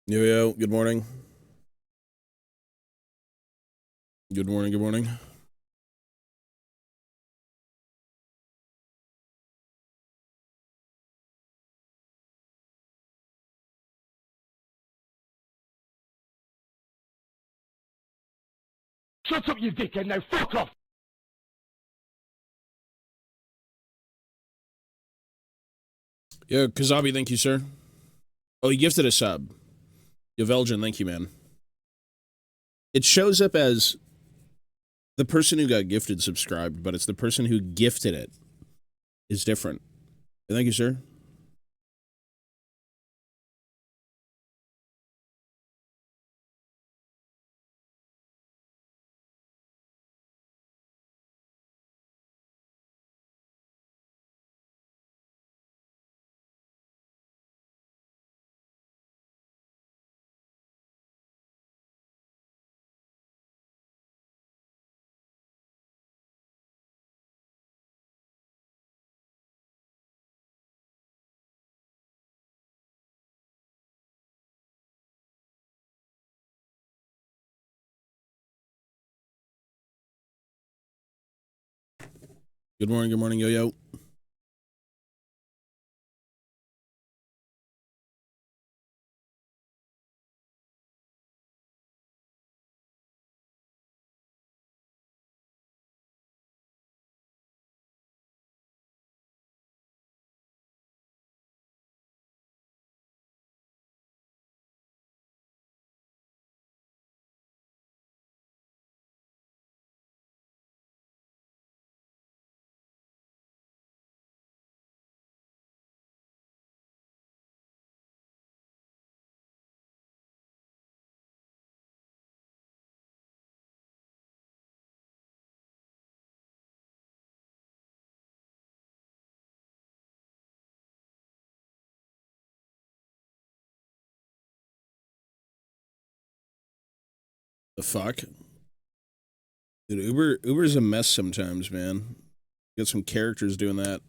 Yo, good morning. Good morning, good morning. Shut up, you dickhead, now fuck off! Yo, Kazabi, thank you, sir. Oh, he gifted a sub. Yo, Velgen, thank you, man. It shows up as the person who got gifted subscribed, but it's the person who gifted it is different. Thank you, sir. Good morning, yo. The fuck? Dude, Uber's a mess sometimes, man. Got some characters doing that.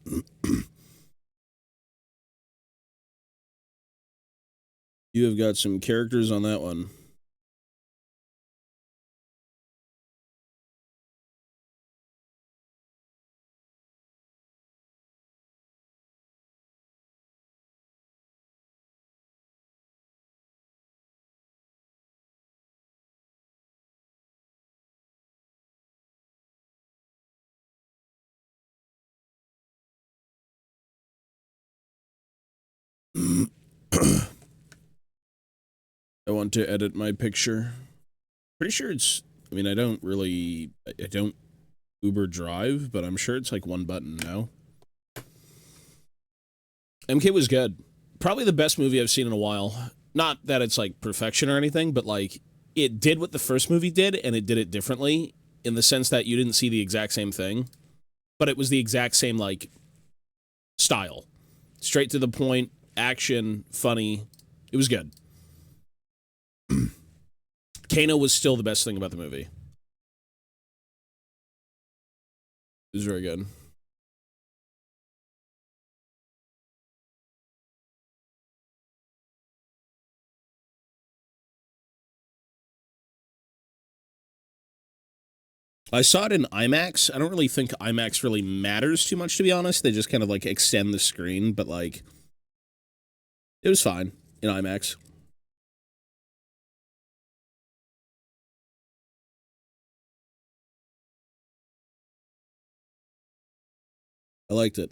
You have got some characters on that one. I want to edit my picture. Pretty sure it's, I mean, I don't Uber drive, but I'm sure it's like one button now. MK was good. Probably the best movie I've seen in a while. Not that it's like perfection or anything, but like it did what the first movie did and it did it differently in the sense that you didn't see the exact same thing, but it was the exact same like style. Straight to the point, action, funny. It was good. Kano was still the best thing about the movie. It was very good. I saw it in IMAX. I don't really think IMAX really matters too much, to be honest. They just kind of like extend the screen, but like it was fine in IMAX. I liked it.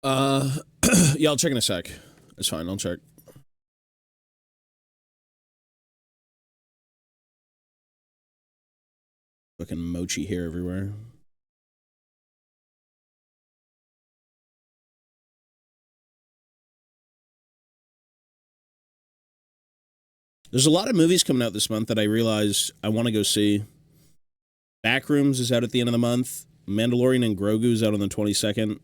Uh, yeah, I'll check in a sec. It's fine. I'll check. Fucking mochi hair everywhere. There's a lot of movies coming out this month that I realize I want to go see. Backrooms is out at the end of the month. Mandalorian and Grogu is out on the 22nd.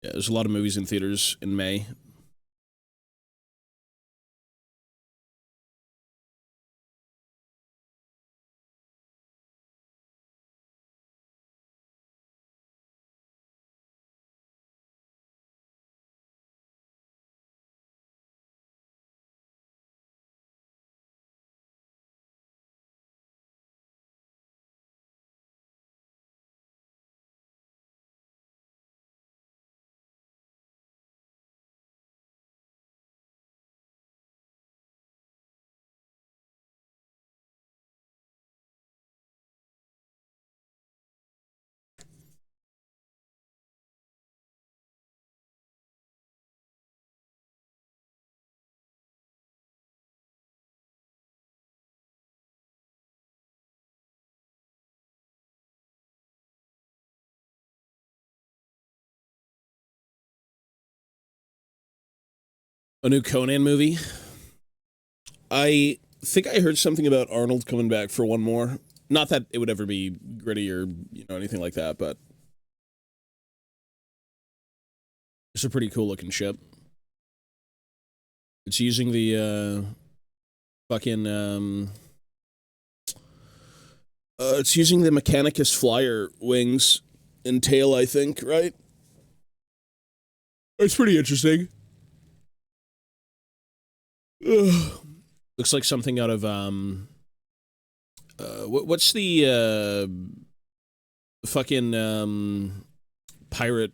Yeah, there's a lot of movies in theaters in May. A new Conan movie. I think I heard something about Arnold coming back for one more. Not that it would ever be gritty or anything like that, but it's a pretty cool looking ship. It's using the fucking it's using the Mechanicus flyer wings and tail, I think, right? It's pretty interesting. Ugh. Looks like something out of what's the fucking pirate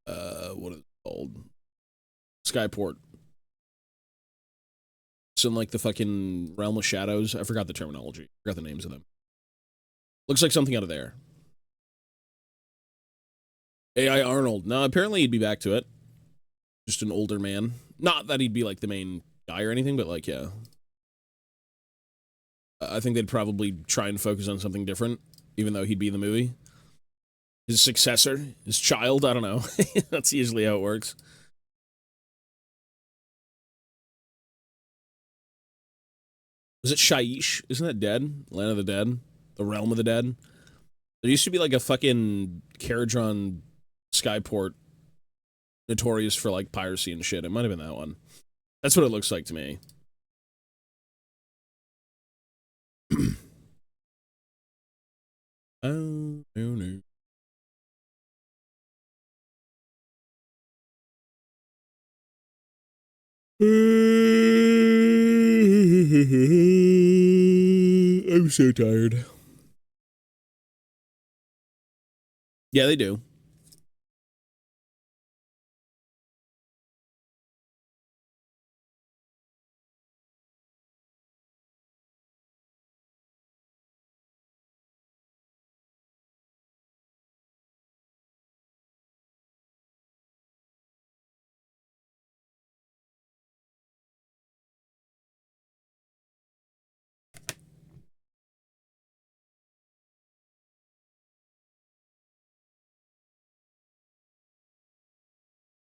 what is it called? Skyport. It's in like the fucking realm of shadows. I forgot the terminology. I forgot the names of them. Looks like something out of there. AI Arnold. No, apparently he'd be back to it. Just an older man. Not that he'd be like the main guy or anything, but like, yeah. I think they'd probably try and focus on something different, even though he'd be in the movie. His successor, his child, I don't know. That's usually how it works. Was it Shaiish? Isn't that dead? Land of the Dead? The Realm of the Dead? There used to be like a fucking carriage on Skyport notorious for like piracy and shit. It might have been that one. That's what it looks like to me. Oh, no, no. I'm so tired. Yeah, they do.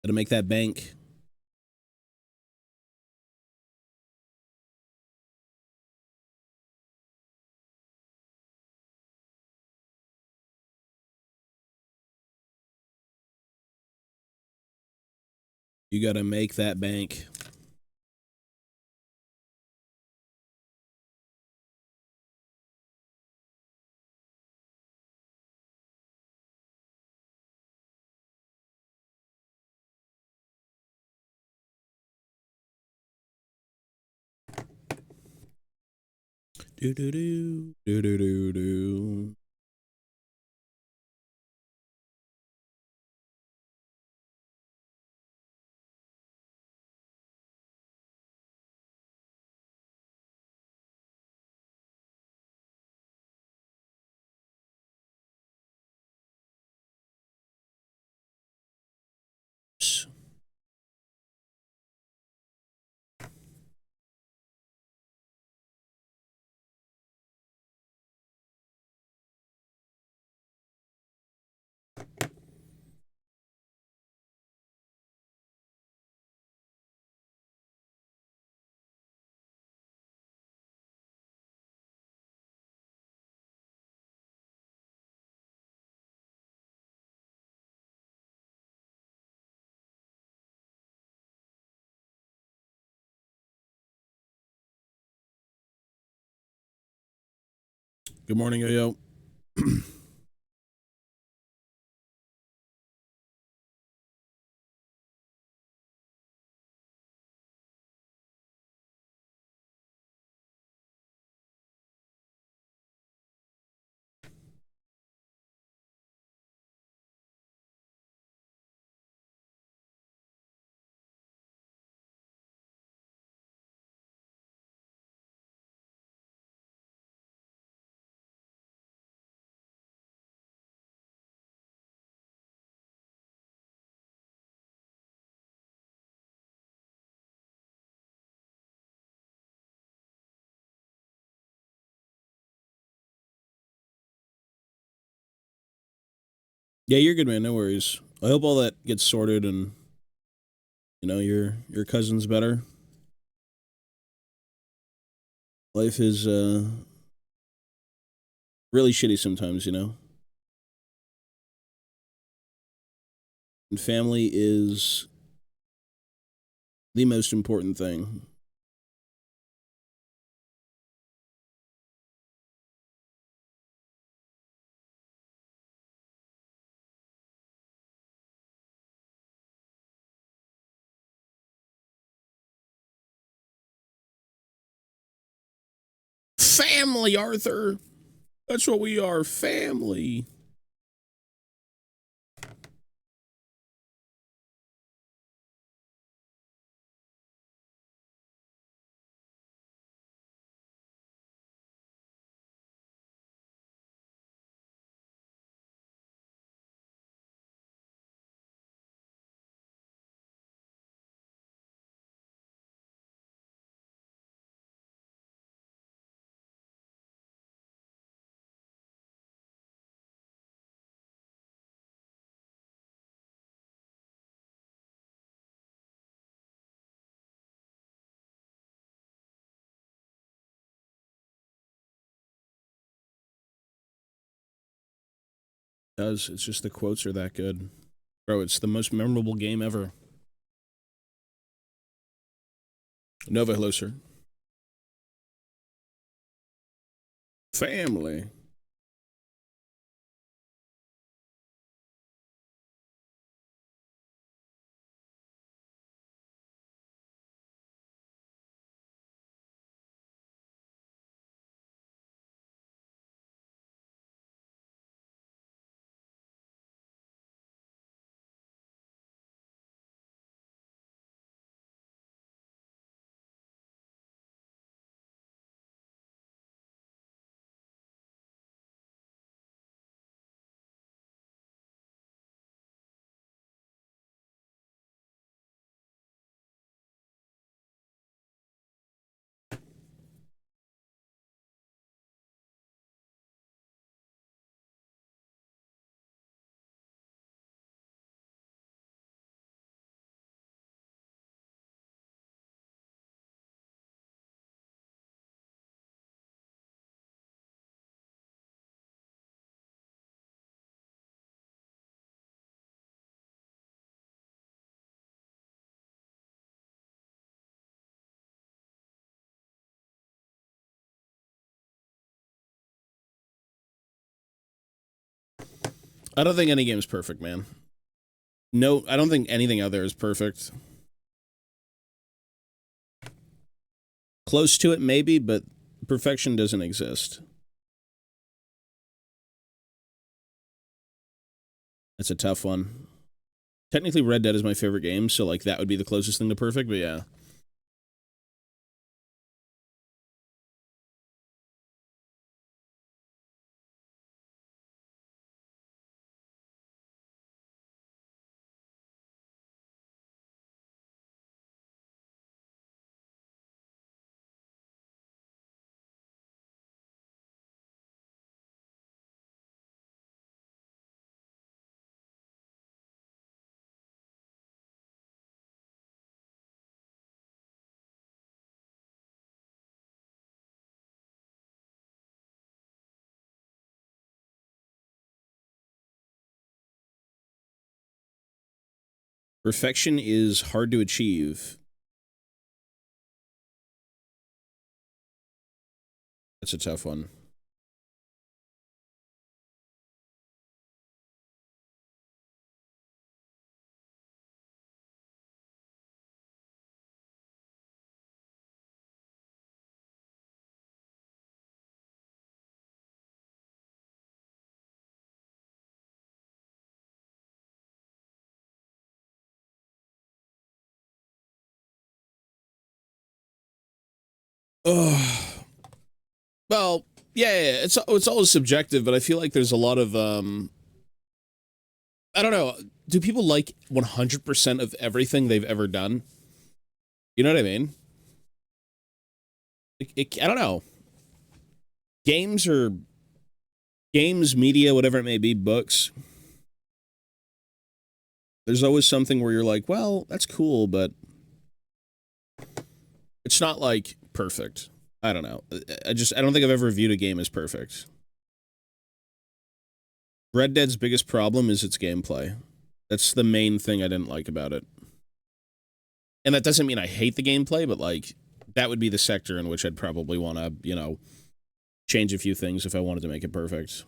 Gotta make that bank. You gotta make that bank. Do do do do do do do. Good morning, yo. Yeah, you're good, man. No worries. I hope all that gets sorted and your cousin's better. Life is really shitty sometimes, And family is the most important thing. Family, Arthur. That's what we are, family. It does. It's just the quotes are that good. Bro, it's the most memorable game ever. Nova, hello, sir. Family. I don't think any game's perfect, man. No, I don't think anything out there is perfect. Close to it, maybe, but Perfection doesn't exist. That's a tough one. Technically, Red Dead is my favorite game, so, like, that would be the closest thing to perfect, but yeah. Perfection is hard to achieve. That's a tough one. Oh, well, yeah, it's always subjective, but I feel like there's a lot of I don't know. Do people like 100% of everything they've ever done? You know what I mean? I don't know. Games or games, media, whatever it may be, books. There's always something where you're like, well, that's cool, but it's not like perfect. I don't know. I don't think I've ever viewed a game as perfect. Red Dead's biggest problem is its gameplay. That's the main thing I didn't like about it. And that doesn't mean I hate the gameplay, but like that would be the sector in which I'd probably want to, you know, change a few things if I wanted to make it perfect.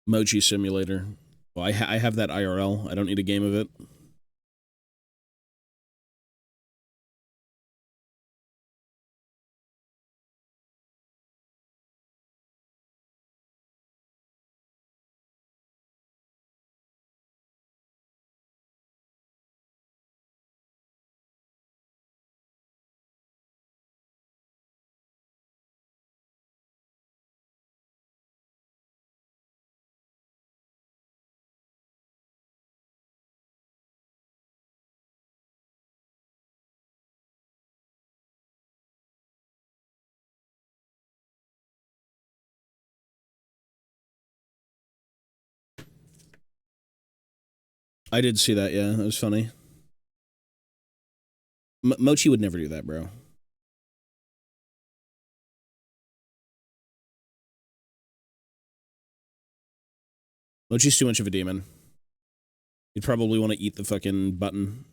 Mochi Simulator. Well, I have that IRL. I don't need a game of it. I did see that, yeah. That was funny. Mochi would never do that, bro. Mochi's too much of a demon. You'd probably want to eat the fucking button.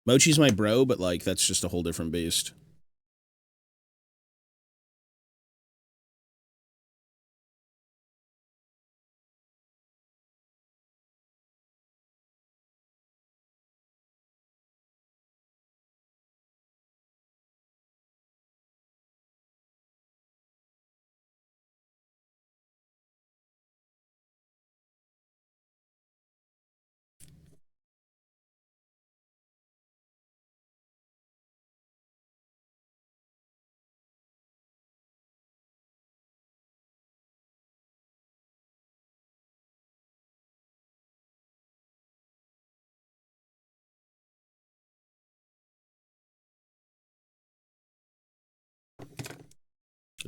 Mochi's my bro, but like that's just a whole different beast.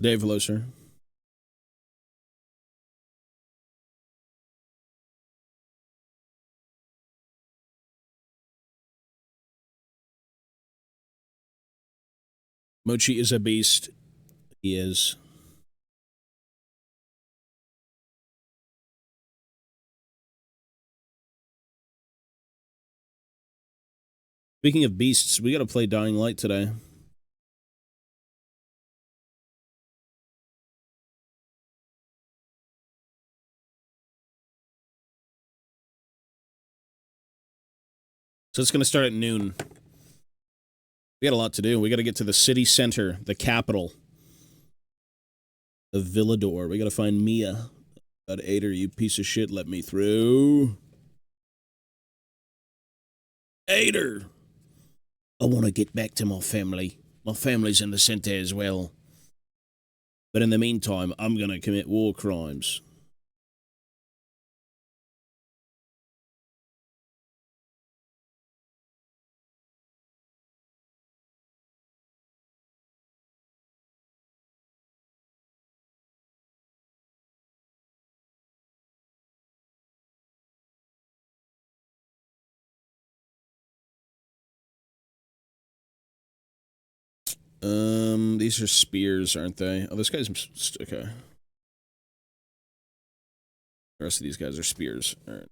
Dave, hello, sir. Mochi is a beast. He is. Speaking of beasts, we gotta play Dying Light today. So it's gonna start at noon. We got a lot to do. We gotta get to the city center, the capital of Villador. We gotta find Mia. That Ader, you piece of shit, let me through. Ader! I want to get back to my family. My family's in the center as well. But in the meantime, I'm going to commit war crimes. These are spears, aren't they? Oh, this guy's... okay. The rest of these guys are spears. All right.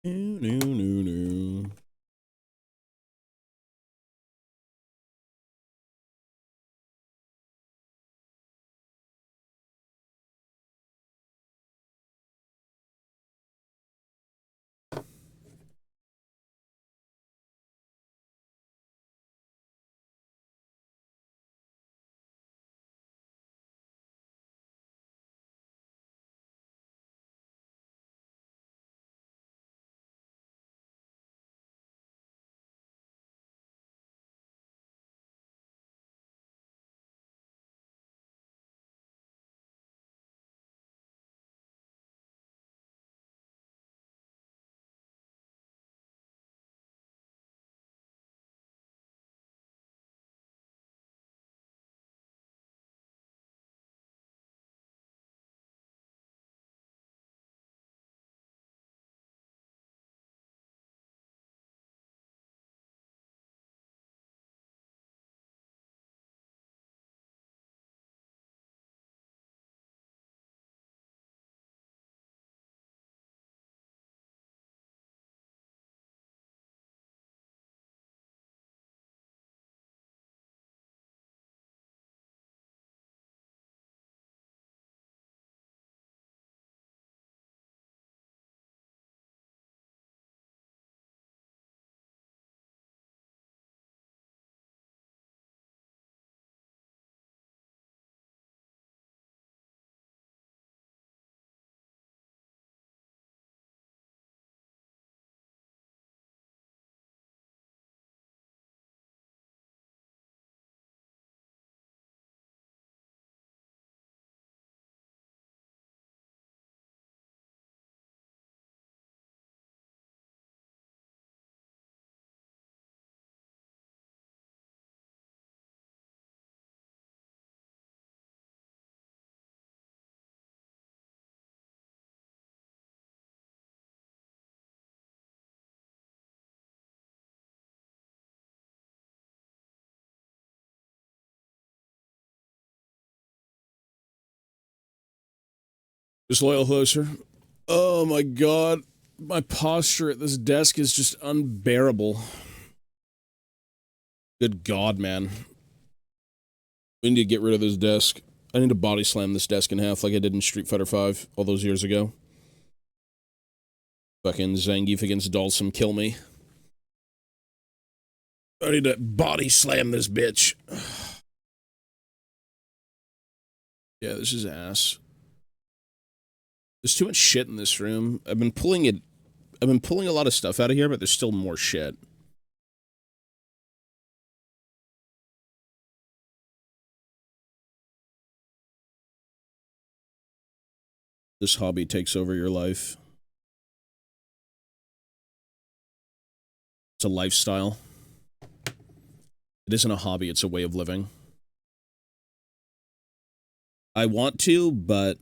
No. Just loyal closer. Oh my god. My posture at this desk is just unbearable. Good god, man. We need to get rid of this desk. I need to body slam this desk in half like I did in Street Fighter V all those years ago. Fucking Zangief against Dalsum, kill me. I need to body slam this bitch. Yeah, this is ass. There's too much shit in this room. I've been pulling a lot of stuff out of here, but there's still more shit. This hobby takes over your life. It's a lifestyle. It isn't a hobby, it's a way of living. I want to, but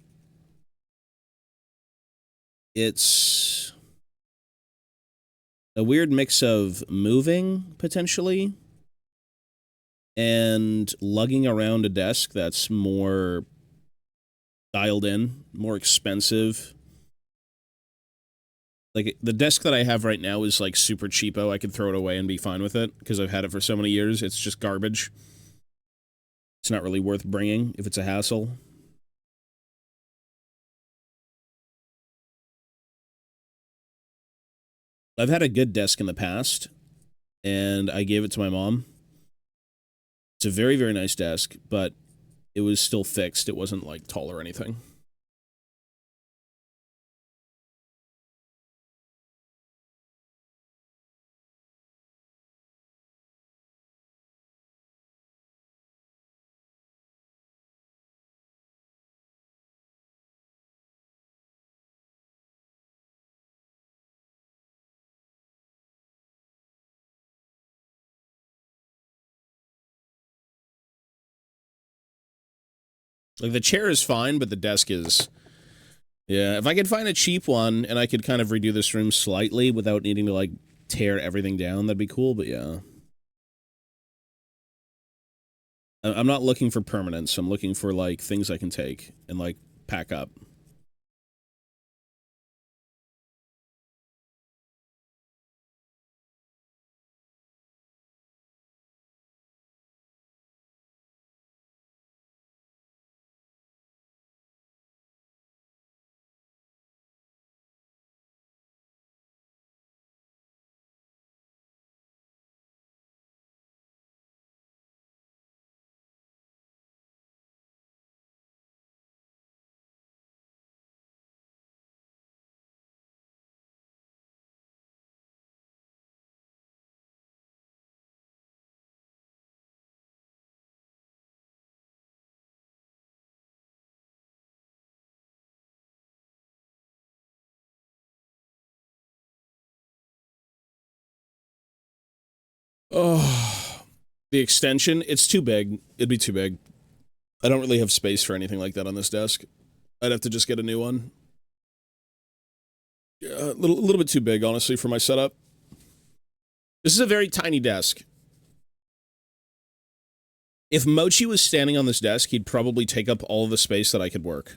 it's a weird mix of moving, potentially, and lugging around a desk that's more dialed in, more expensive. Like, the desk that I have right now is, like, super cheapo. I could throw it away and be fine with it, because I've had it for so many years. It's just garbage. It's not really worth bringing if it's a hassle. I've had a good desk in the past, and I gave it to my mom. It's a very, very nice desk, but it was still fixed. It wasn't, like, tall or anything. Like, the chair is fine, but the desk is... Yeah, if I could find a cheap one and I could kind of redo this room slightly without needing to, like, tear everything down, that'd be cool, but yeah. I'm not looking for permanence. I'm looking for, like, things I can take and, like, pack up. Oh, the extension, it's too big. It'd be too big. I don't really have space for anything like that on this desk. I'd have to just get a new one. Yeah, a little bit too big, honestly, for my setup. This is a very tiny desk. If Mochi was standing on this desk, he'd probably take up all of the space that I could work.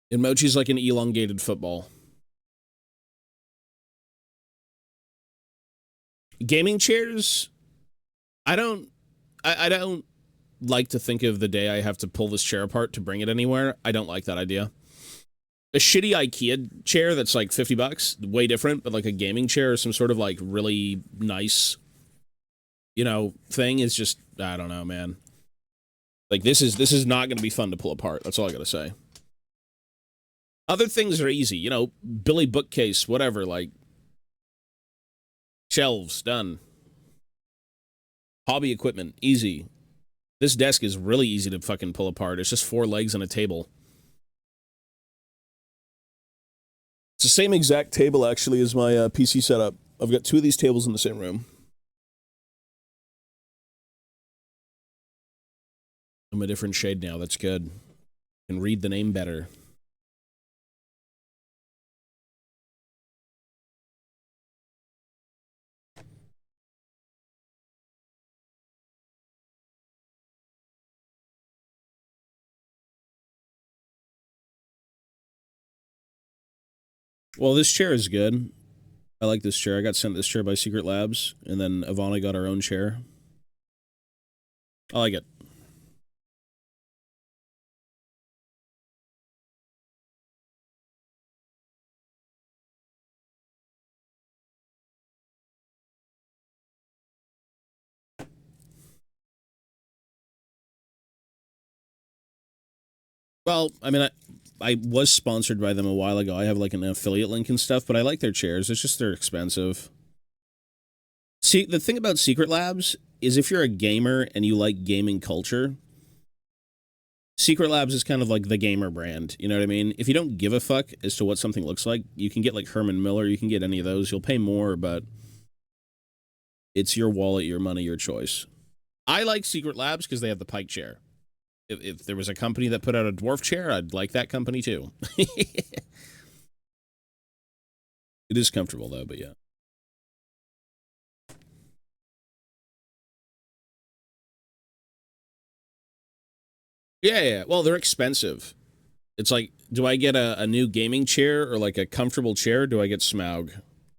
And Mochi's like an elongated football. Gaming chairs, I don't like to think of the day I have to pull this chair apart to bring it anywhere. I don't like that idea. A shitty IKEA chair that's like $50, way different, but like a gaming chair or some sort of like really nice, you know, thing is just, I don't know, man. Like, this is not going to be fun to pull apart. That's all I got to say. Other things are easy, you know, Billy bookcase, whatever, like, shelves, done. Hobby equipment, easy. This desk is really easy to fucking pull apart. It's just 4 legs and a table. It's the same exact table, actually, as my PC setup. I've got 2 of these tables in the same room. I'm a different shade now. That's good. I can read the name better. Well, this chair is good. I like this chair. I got sent this chair by Secret Labs, and then Ivana got her own chair. I like it. Well, I mean, I was sponsored by them a while ago. I have like an affiliate link and stuff, but I like their chairs. It's just they're expensive. See, the thing about Secret Labs is if you're a gamer and you like gaming culture, Secret Labs is kind of like the gamer brand. You know what I mean? If you don't give a fuck as to what something looks like, you can get like Herman Miller, you can get any of those. You'll pay more, but it's your wallet, your money, your choice. I like Secret Labs because they have the Pike chair. If there was a company that put out a dwarf chair, I'd like that company too. It is comfortable though, but yeah. Yeah. Well, they're expensive. It's like, do I get a new gaming chair or like a comfortable chair? Do I get Smaug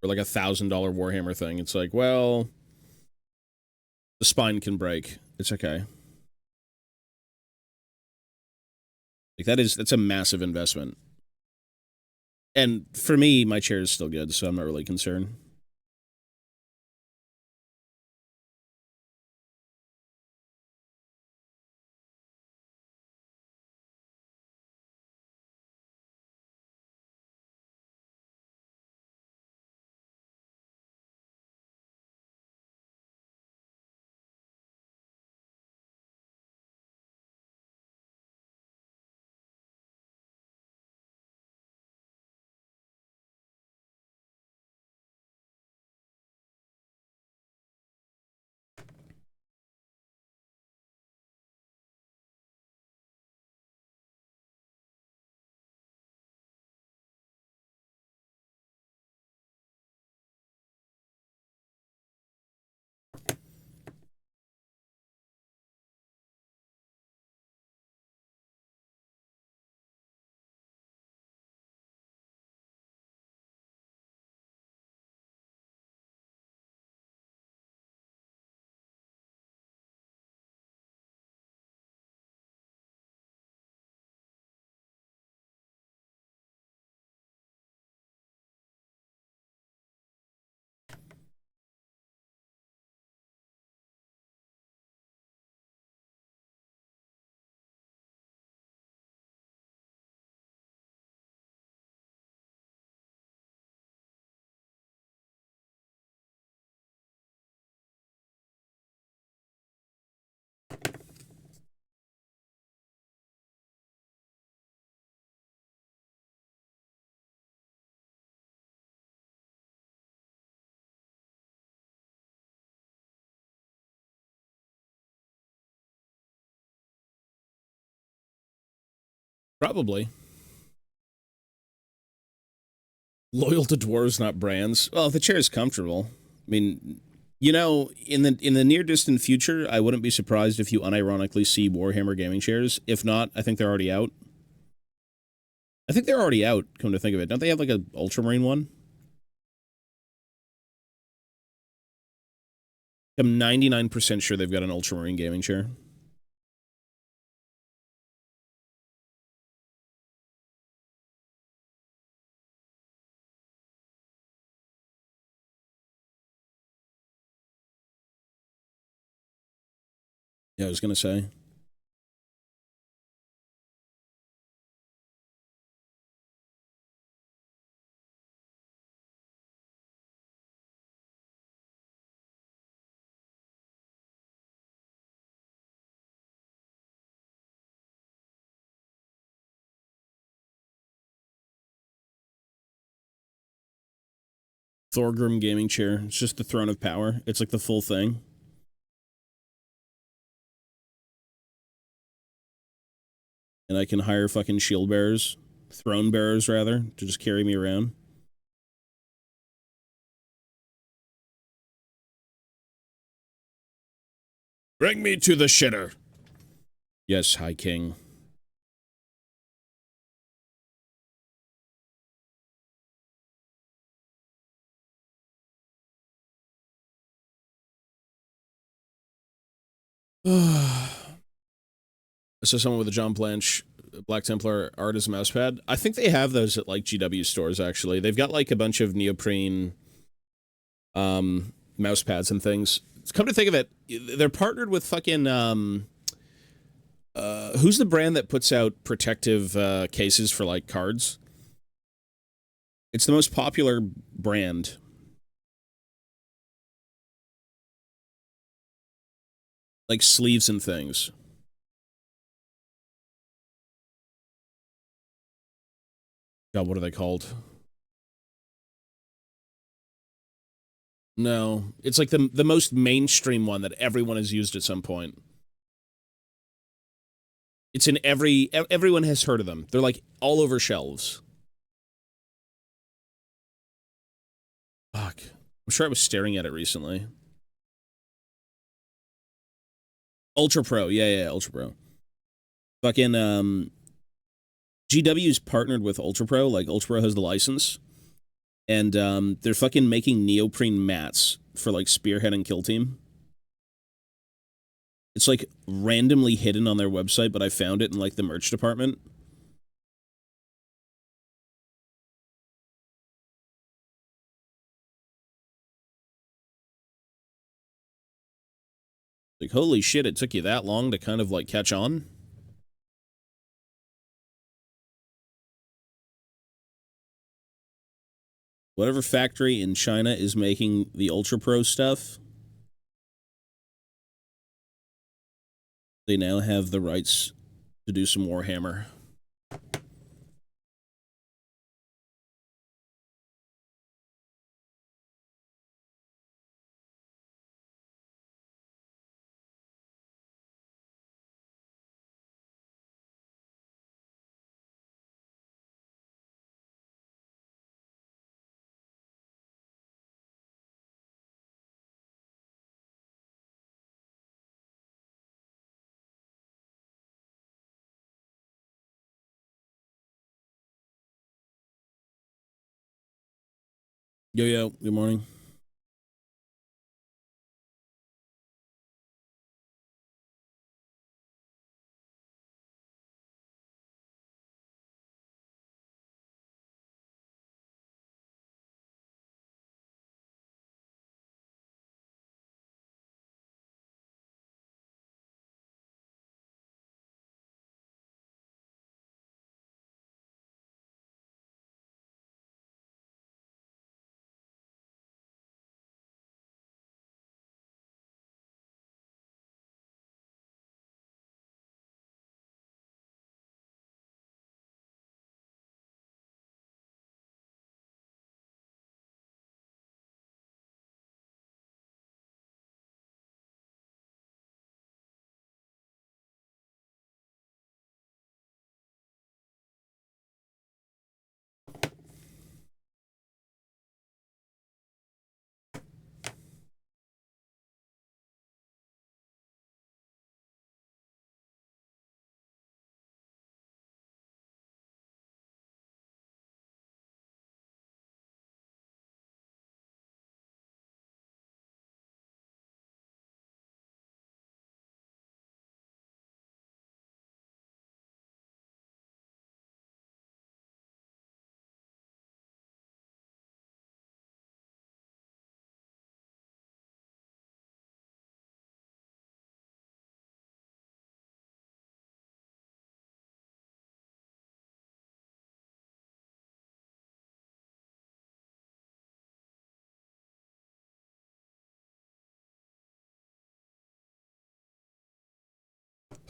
or like $1,000 Warhammer thing? It's like, well, the spine can break. It's okay. Like that's a massive investment. And for me, my chair is still good, so I'm not really concerned. Probably. Loyal to dwarves, not brands. Well, if the chair is comfortable. I mean, you know, in the near distant future, I wouldn't be surprised if you unironically see Warhammer gaming chairs. If not, I think they're already out. I think they're already out, come to think of it. Don't they have like an Ultramarine one? I'm 99% sure they've got an Ultramarine gaming chair. Yeah, I was going to say. Thorgrim gaming chair. It's just the throne of power. It's like the full thing. And I can hire fucking shield bearers, throne bearers rather, to just carry me around. Bring me to the shitter. Yes, High King. So someone with a John Blanche Black Templar art as a mousepad. I think they have those at like GW stores actually. They've got like a bunch of neoprene mouse pads and things. Come to think of it, they're partnered with fucking Who's the brand that puts out protective cases for like cards? It's the most popular brand. Like sleeves and things. God, what are they called? No, it's like the most mainstream one that everyone has used at some point. It's in everyone has heard of them. They're like all over shelves. Fuck. I'm sure I was staring at it recently. Ultra Pro. Yeah, Ultra Pro. Fucking GW's partnered with Ultra Pro. Like Ultra Pro has the license. And they're fucking making neoprene mats for like Spearhead and Kill Team. It's like randomly hidden on their website, but I found it in like the merch department. Like, holy shit, it took you that long to kind of like catch on? Whatever factory in China is making the Ultra Pro stuff, they now have the rights to do some Warhammer. Yo, good morning.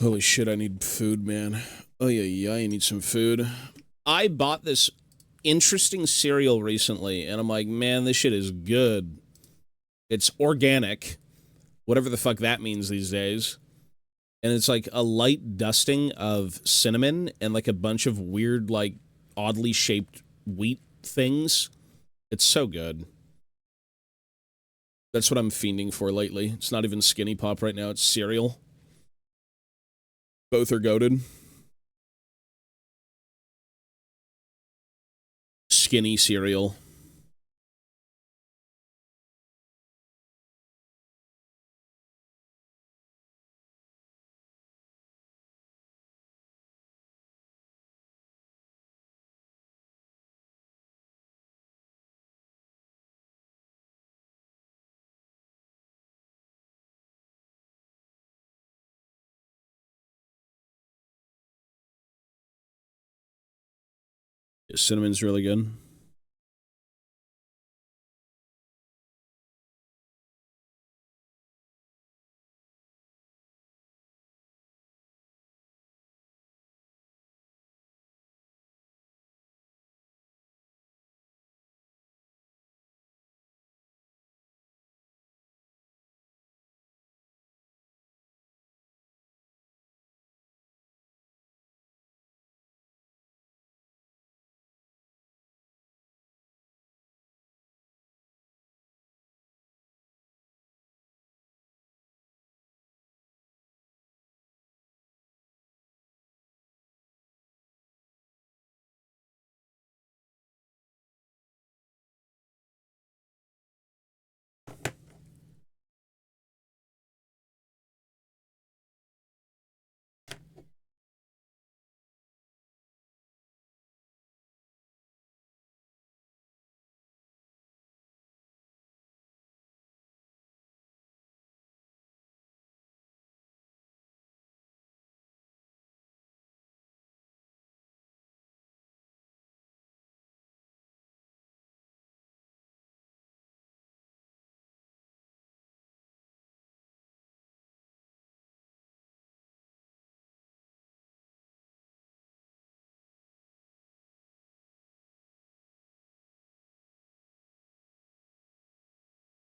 Holy shit, I need food, man. Oh, yeah, I need some food. I bought this interesting cereal recently, and I'm like, man, this shit is good. It's organic, whatever the fuck that means these days. And it's like a light dusting of cinnamon and like a bunch of weird, like, oddly shaped wheat things. It's so good. That's what I'm fiending for lately. It's not even Skinny Pop right now, it's cereal. Both are goated. Skinny cereal. Cinnamon's really good.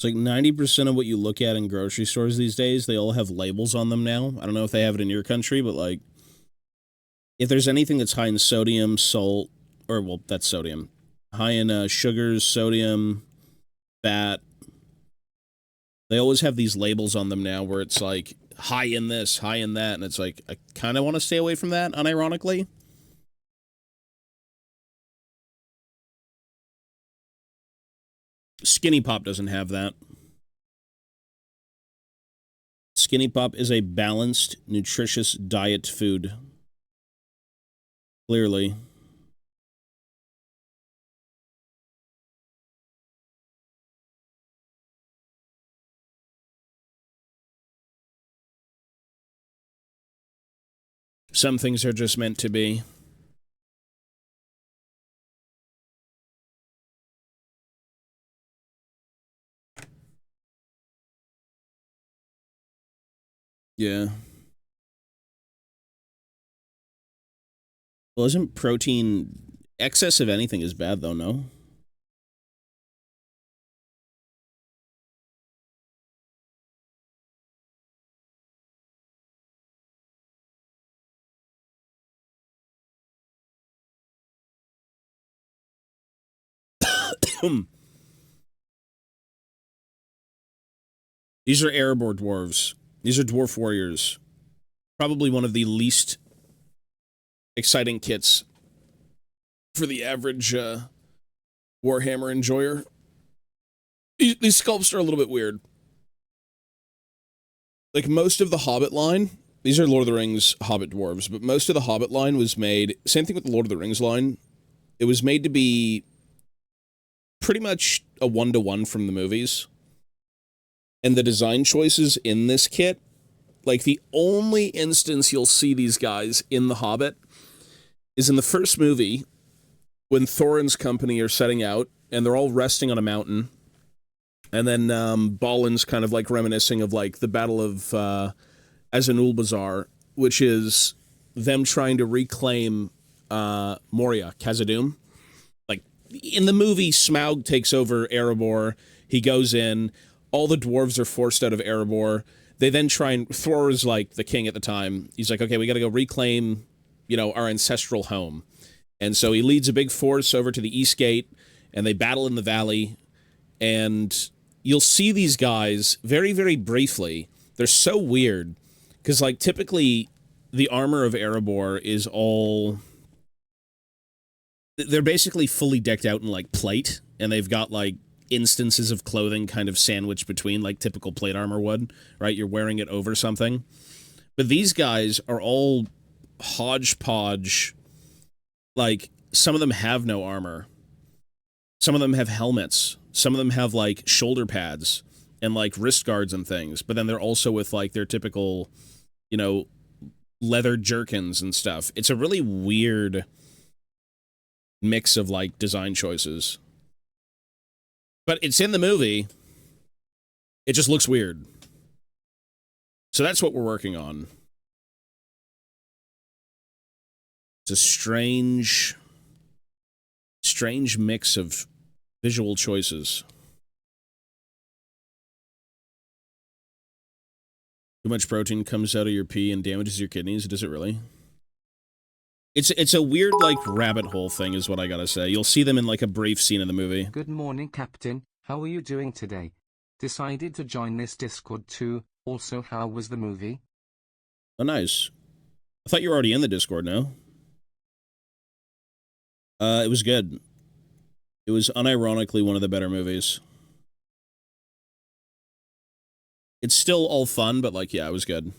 It's like 90% of what you look at in grocery stores these days, they all have labels on them now. I don't know if they have it in your country, but like, if there's anything that's high in sodium, salt, or well, that's sodium, high in sugars, sodium, fat, they always have these labels on them now where it's like high in this, high in that, and it's like, I kind of want to stay away from that, unironically. Skinny Pop doesn't have that. Skinny Pop is a balanced, nutritious diet food. Clearly. Some things are just meant to be. Yeah. Well, isn't protein... Excess of anything is bad, though, no? These are Erebor dwarves. These are dwarf warriors. Probably one of the least exciting kits for the average Warhammer enjoyer. These sculpts are a little bit weird. Like, most of the Hobbit line, these are Lord of the Rings Hobbit dwarves, but most of the Hobbit line was made, same thing with the Lord of the Rings line, it was made to be pretty much a one-to-one from the movies. And the design choices in this kit, like, the only instance you'll see these guys in The Hobbit is in the first movie when Thorin's company are setting out, and they're all resting on a mountain, and then Balin's kind of, like, reminiscing of, like, the Battle of Azanul-Bazar, which is them trying to reclaim Moria, Khazad-dûm. Like, in the movie, Smaug takes over Erebor, he goes in, all the dwarves are forced out of Erebor. They then try and... Thor is, like, the king at the time. He's like, okay, we gotta go reclaim, you know, our ancestral home. And so he leads a big force over to the East Gate, and they battle in the valley, and you'll see these guys very, very briefly. They're so weird, because, like, typically the armor of Erebor is all... They're basically fully decked out in, like, plate, and they've got, like, instances of clothing kind of sandwiched between, like typical plate armor would, right? You're wearing it over something. But these guys are all hodgepodge. Like, some of them have no armor. Some of them have helmets. Some of them have, like, shoulder pads and, like, wrist guards and things. But then they're also with, like, their typical, you know, leather jerkins and stuff. It's a really weird mix of like design choices. But it's in the movie. It just looks weird. So that's what we're working on. It's a strange mix of visual choices. Too much protein comes out of your pee and damages your kidneys. Does it really? It's a weird, like, rabbit hole thing is what I gotta say. You'll see them in, like, a brief scene in the movie. Good morning, Captain. How are you doing today? Decided to join this Discord too. Also, how was the movie? Oh, nice. I thought you were already in the Discord now. It was good. It was unironically one of the better movies. It's still all fun, but, like, yeah, it was good.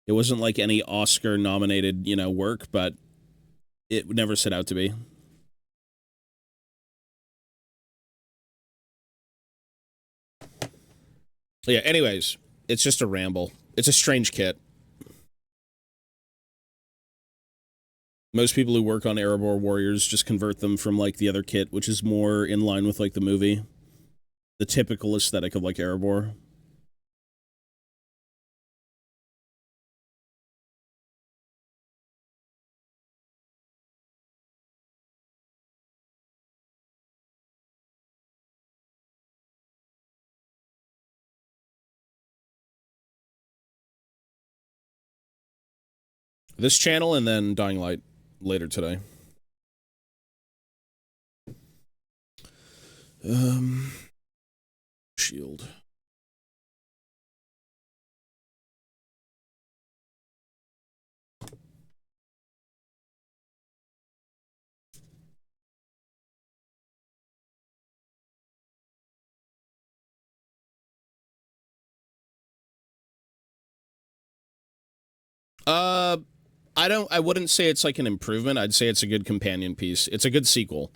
It wasn't, like, any Oscar-nominated, you know, work, but it never set out to be. Yeah, anyways, it's just a ramble. It's a strange kit. Most people who work on Erebor Warriors just convert them from, like, the other kit, which is more in line with, like, the movie. The typical aesthetic of, like, Erebor. This channel and then Dying Light later today. Shield. I wouldn't say it's like an improvement. I'd say it's a good companion piece. It's a good sequel.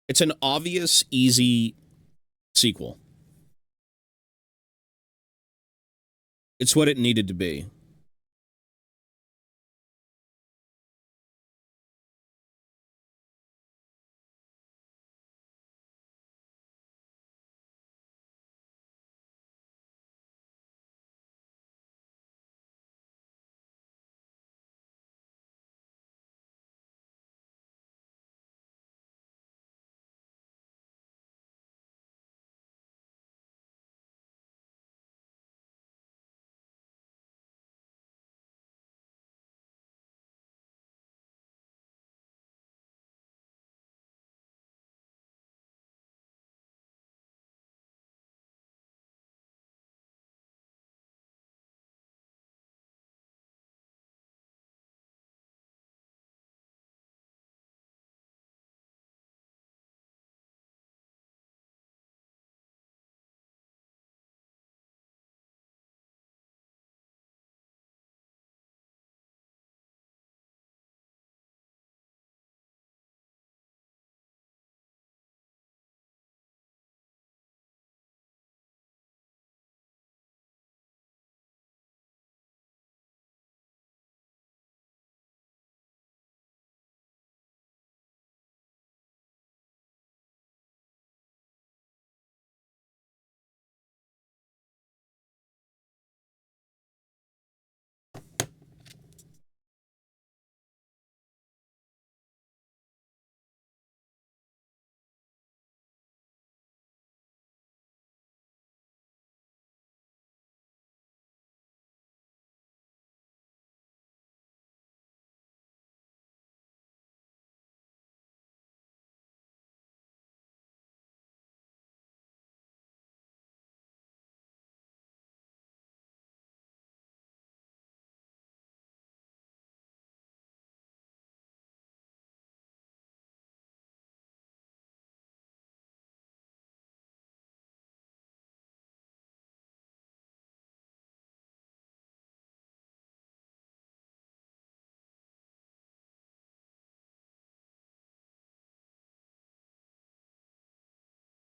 It's an obvious, easy sequel. It's what it needed to be.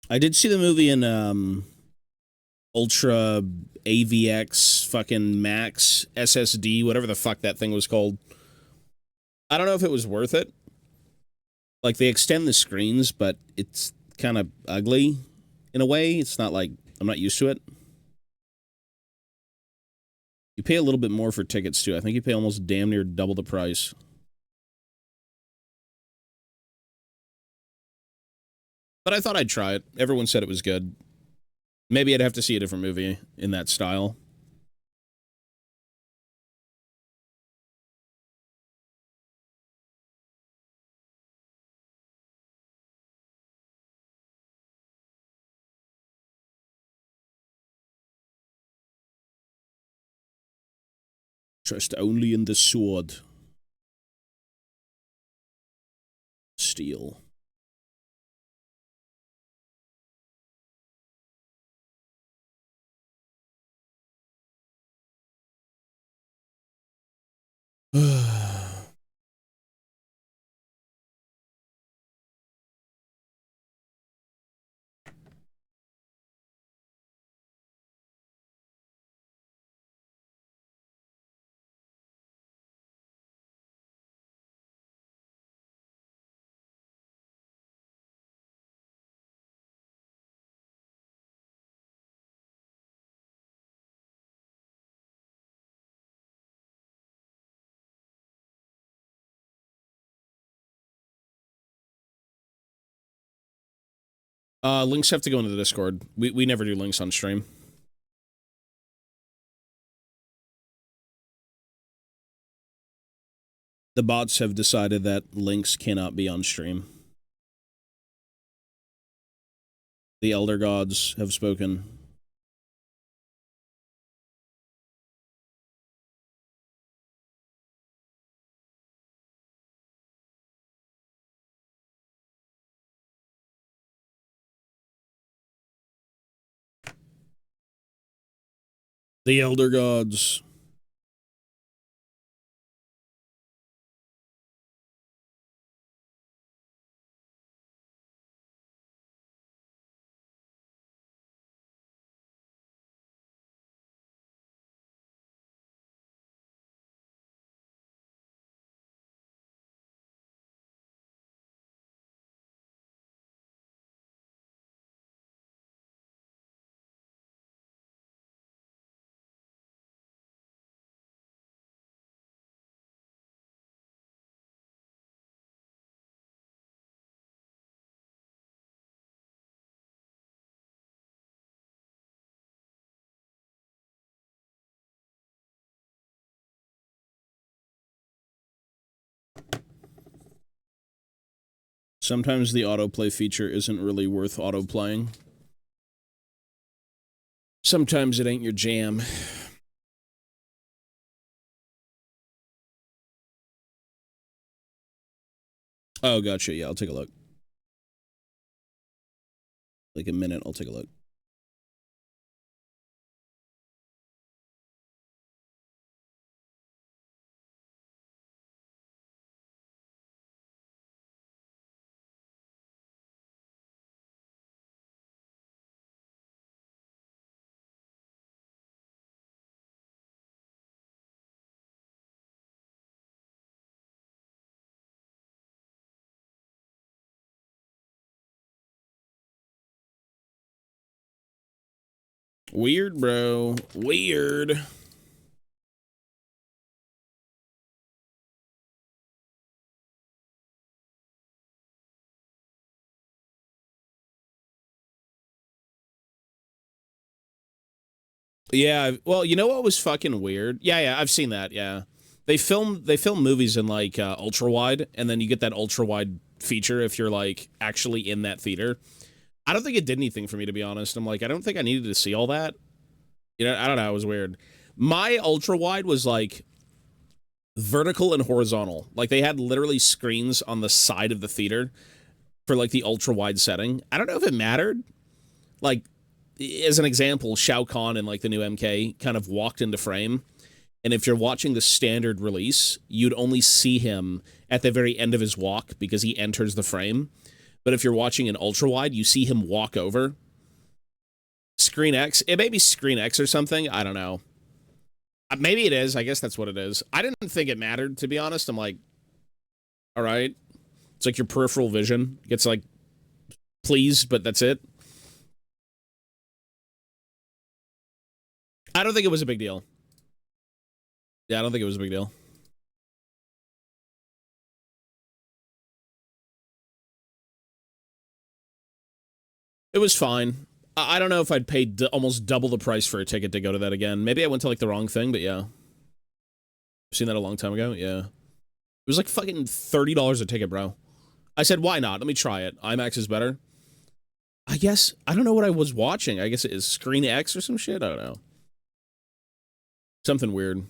I did see the movie in Ultra AVX fucking Max SSD, whatever the fuck that thing was called. I don't know if it was worth it. Like, they extend the screens, but it's kind of ugly in a way. It's not like, I'm not used to it. You pay a little bit more for tickets, too. I think you pay almost damn near double the price. But I thought I'd try it. Everyone said it was good. Maybe I'd have to see a different movie in that style. Trust only in the sword. Steel. Links have to go into the Discord. We never do links on stream. The bots have decided that links cannot be on stream. The Elder Gods have spoken. The Elder Gods. Sometimes the autoplay feature isn't really worth autoplaying. Sometimes it ain't your jam. Oh, gotcha. Yeah, I'll take a look. Like a minute, I'll take a look. Weird, bro. Weird. Yeah, well, you know what was fucking weird? Yeah, I've seen that, yeah. They film movies in, like, ultra-wide, and then you get that ultra-wide feature if you're, like, actually in that theater. I don't think it did anything for me, to be honest. I'm like, I don't think I needed to see all that. You know, I don't know, it was weird. My ultra-wide was, like, vertical and horizontal. Like, they had literally screens on the side of the theater for, like, the ultra-wide setting. I don't know if it mattered. Like, as an example, Shao Kahn in, like, the new MK kind of walked into frame, and if you're watching the standard release, you'd only see him at the very end of his walk because he enters the frame. But if you're watching an ultra-wide, you see him walk over. Screen X? It may be Screen X or something. I don't know. Maybe it is. I guess that's what it is. I didn't think it mattered, to be honest. I'm like, all right. It's like your peripheral vision gets like pleased, but that's it. I don't think it was a big deal. Yeah, I don't think it was a big deal. It was fine. I don't know if I'd pay almost double the price for a ticket to go to that again. Maybe I went to like the wrong thing, but yeah. I've seen that a long time ago. Yeah. It was like fucking $30 a ticket, bro. I said, why not? Let me try it. IMAX is better. I guess, I don't know what I was watching. I guess it is Screen X or some shit. I don't know. Something weird.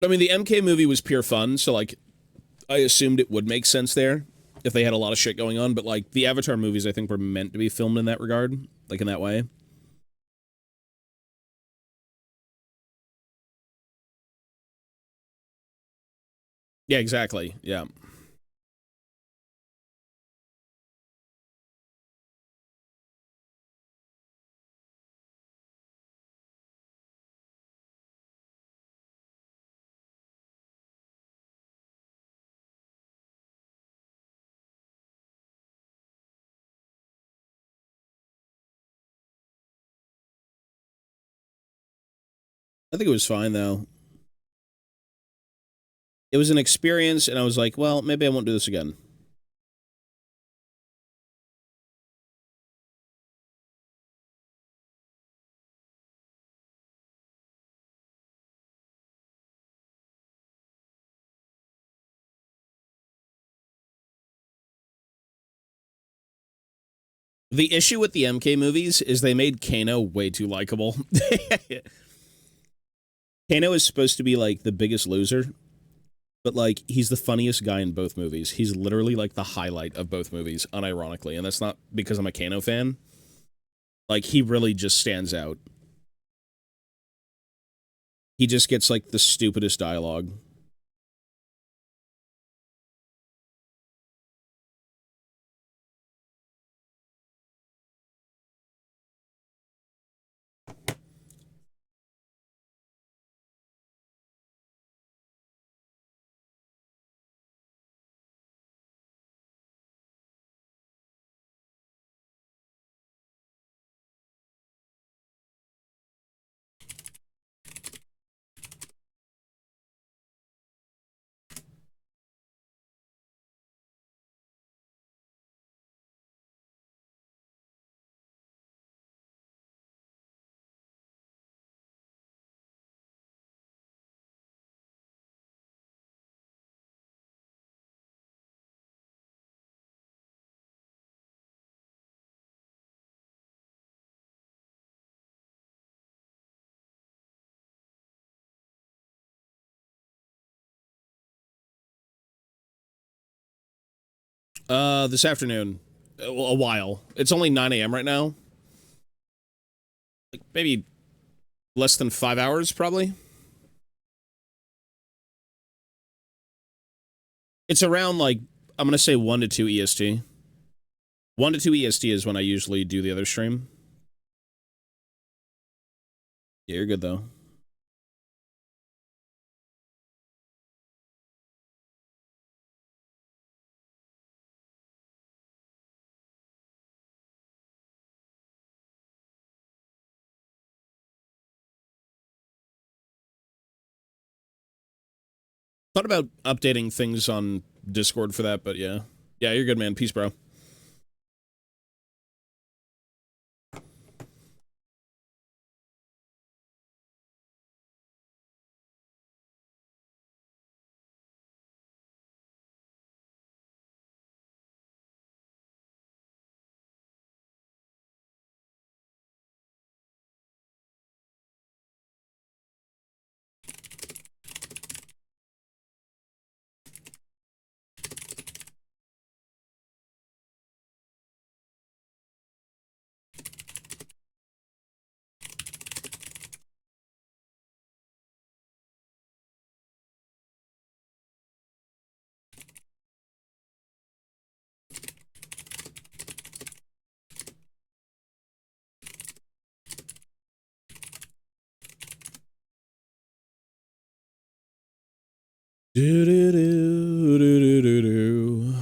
I mean, the MK movie was pure fun, so like, I assumed it would make sense there if they had a lot of shit going on, but like, the Avatar movies, I think, were meant to be filmed in that regard, like in that way. Yeah, exactly. Yeah. I think it was fine, though. It was an experience, and I was like, well, maybe I won't do this again. The issue with the MK movies is they made Kano way too likable. Kano is supposed to be like the biggest loser, but like he's the funniest guy in both movies. He's literally like the highlight of both movies, unironically, and that's not because I'm a Kano fan. Like he really just stands out. He just gets like the stupidest dialogue. This afternoon, a while. It's only 9 a.m. right now. Like maybe less than 5 hours, probably. It's around like I'm gonna say 1 to 2 EST. 1 to 2 EST is when I usually do the other stream. Yeah, you're good though. Thought about updating things on Discord for that, but yeah. Yeah, you're good, man. Peace, bro. Do do do do do do.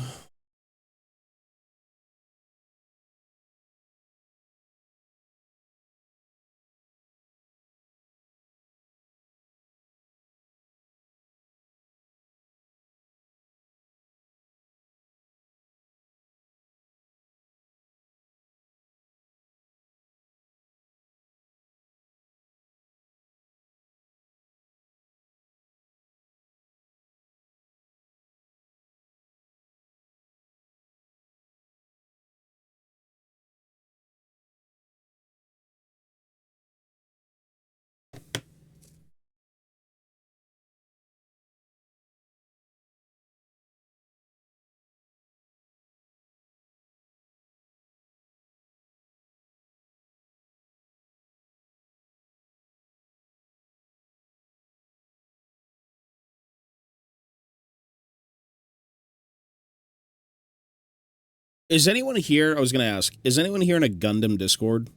Is anyone here? I was going to ask, is anyone here in a Gundam Discord?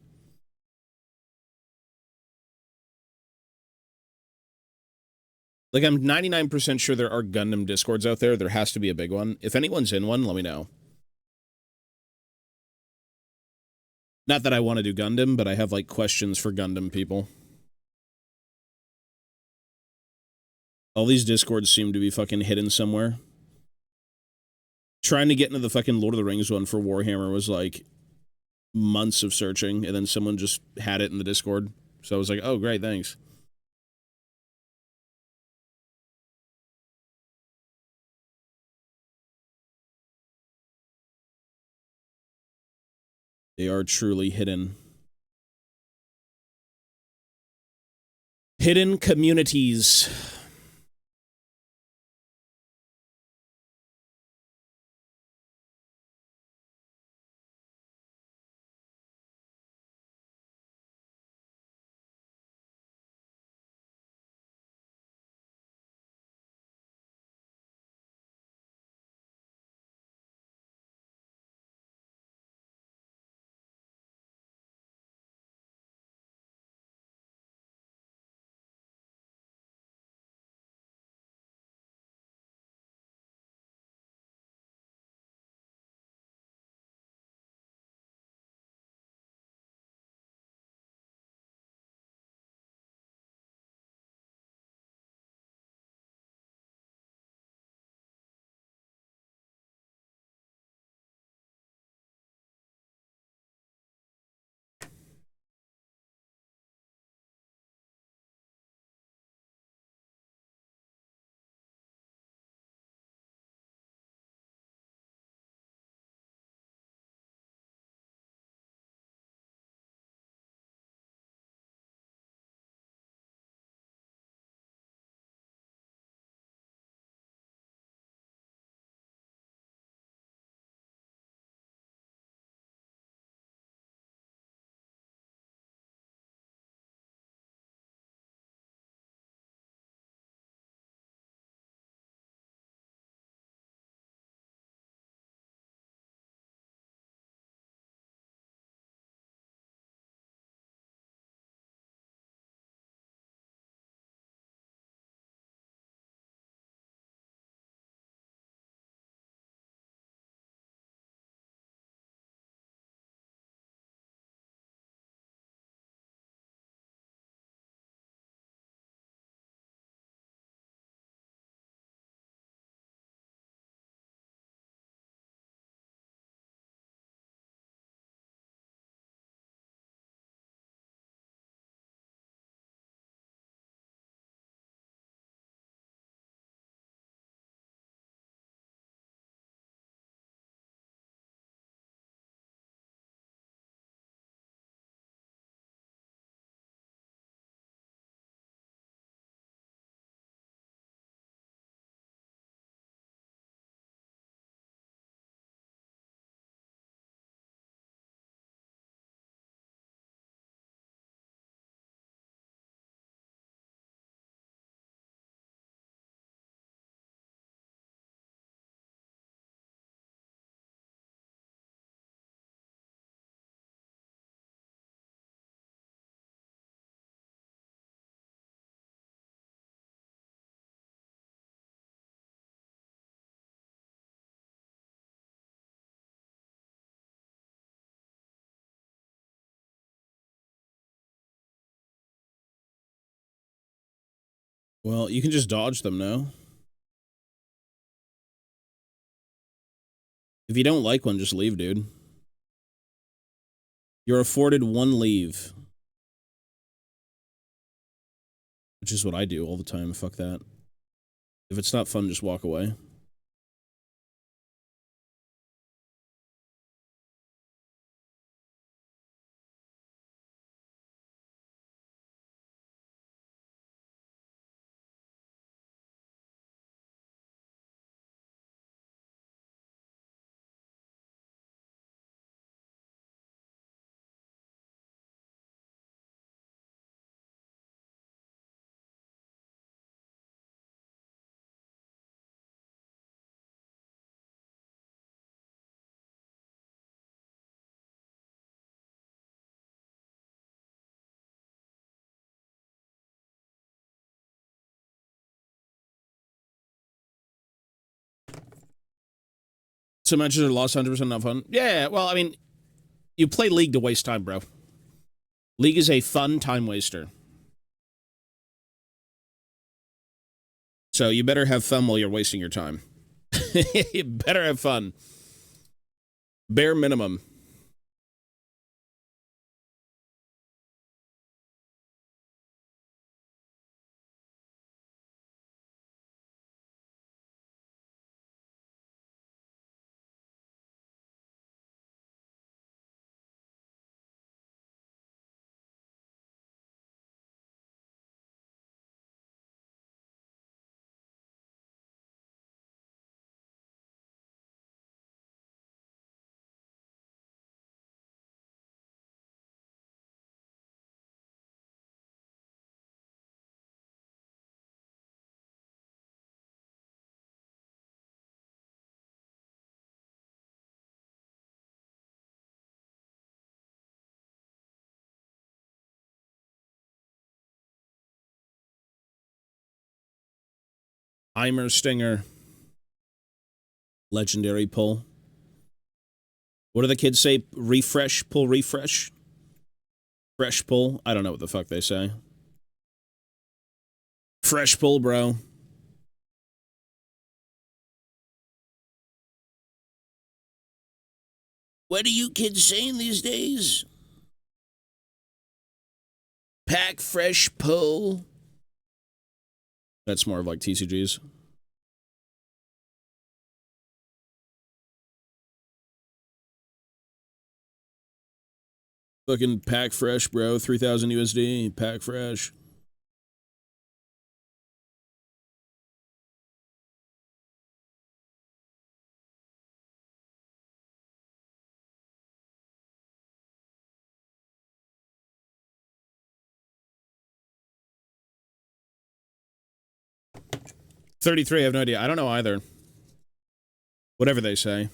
Like, I'm 99% sure there are Gundam Discords out there. There has to be a big one. If anyone's in one, let me know. Not that I want to do Gundam, but I have, like, questions for Gundam people. All these Discords seem to be fucking hidden somewhere. Trying to get into the fucking Lord of the Rings one for Warhammer was, like, months of searching, and then someone just had it in the Discord. So I was like, oh, great, thanks. They are truly hidden. Hidden communities. Well, you can just dodge them, no? If you don't like one, just leave, dude. You're afforded one leave. Which is what I do all the time. Fuck that. If it's not fun, just walk away. So matches are lost 100% not fun. Yeah, well, I mean, you play League to waste time, bro. League is a fun time waster. So you better have fun while you're wasting your time. You better have fun. Bare minimum. Eimer Stinger. Legendary pull. What do the kids say? Refresh, pull, refresh? Fresh pull? I don't know what the fuck they say. Fresh pull, bro. What are you kids saying these days? Pack fresh pull. That's more of like TCGs. Fucking pack fresh, bro. 3,000 USD. Pack fresh. $33, I have no idea. I don't know either. Whatever they say.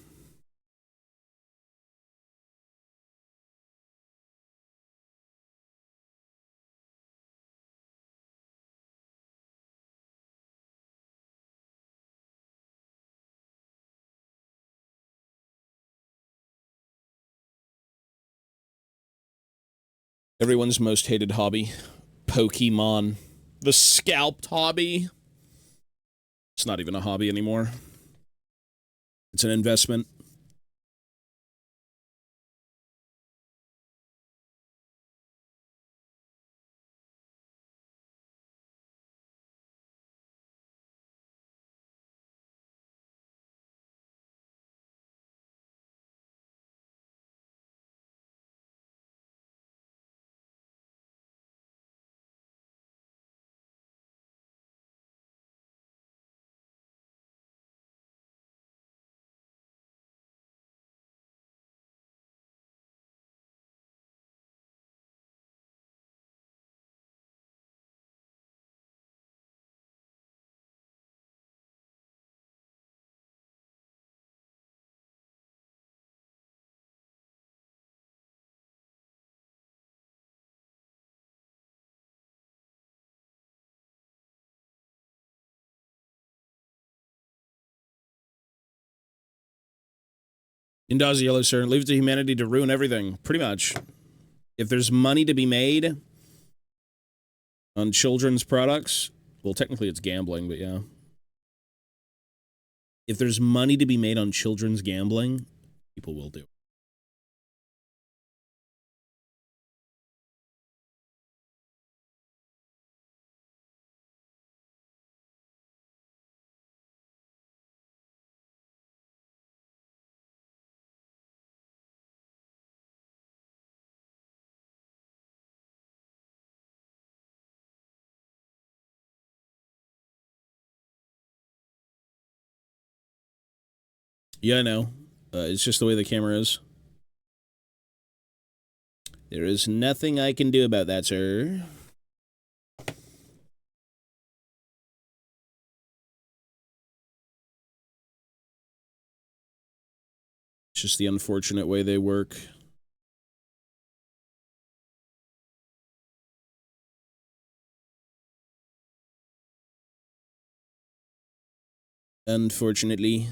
Everyone's most hated hobby. Pokemon. The scalped hobby. It's not even a hobby anymore. It's an investment. Indaz Yellow, sir. Leave it to humanity to ruin everything. Pretty much. If there's money to be made on children's products, Well, technically it's gambling, but yeah. If there's money to be made on children's gambling, people will do it. Yeah, I know. It's just the way the camera is. There is nothing I can do about that, sir. It's just the unfortunate way they work. Unfortunately.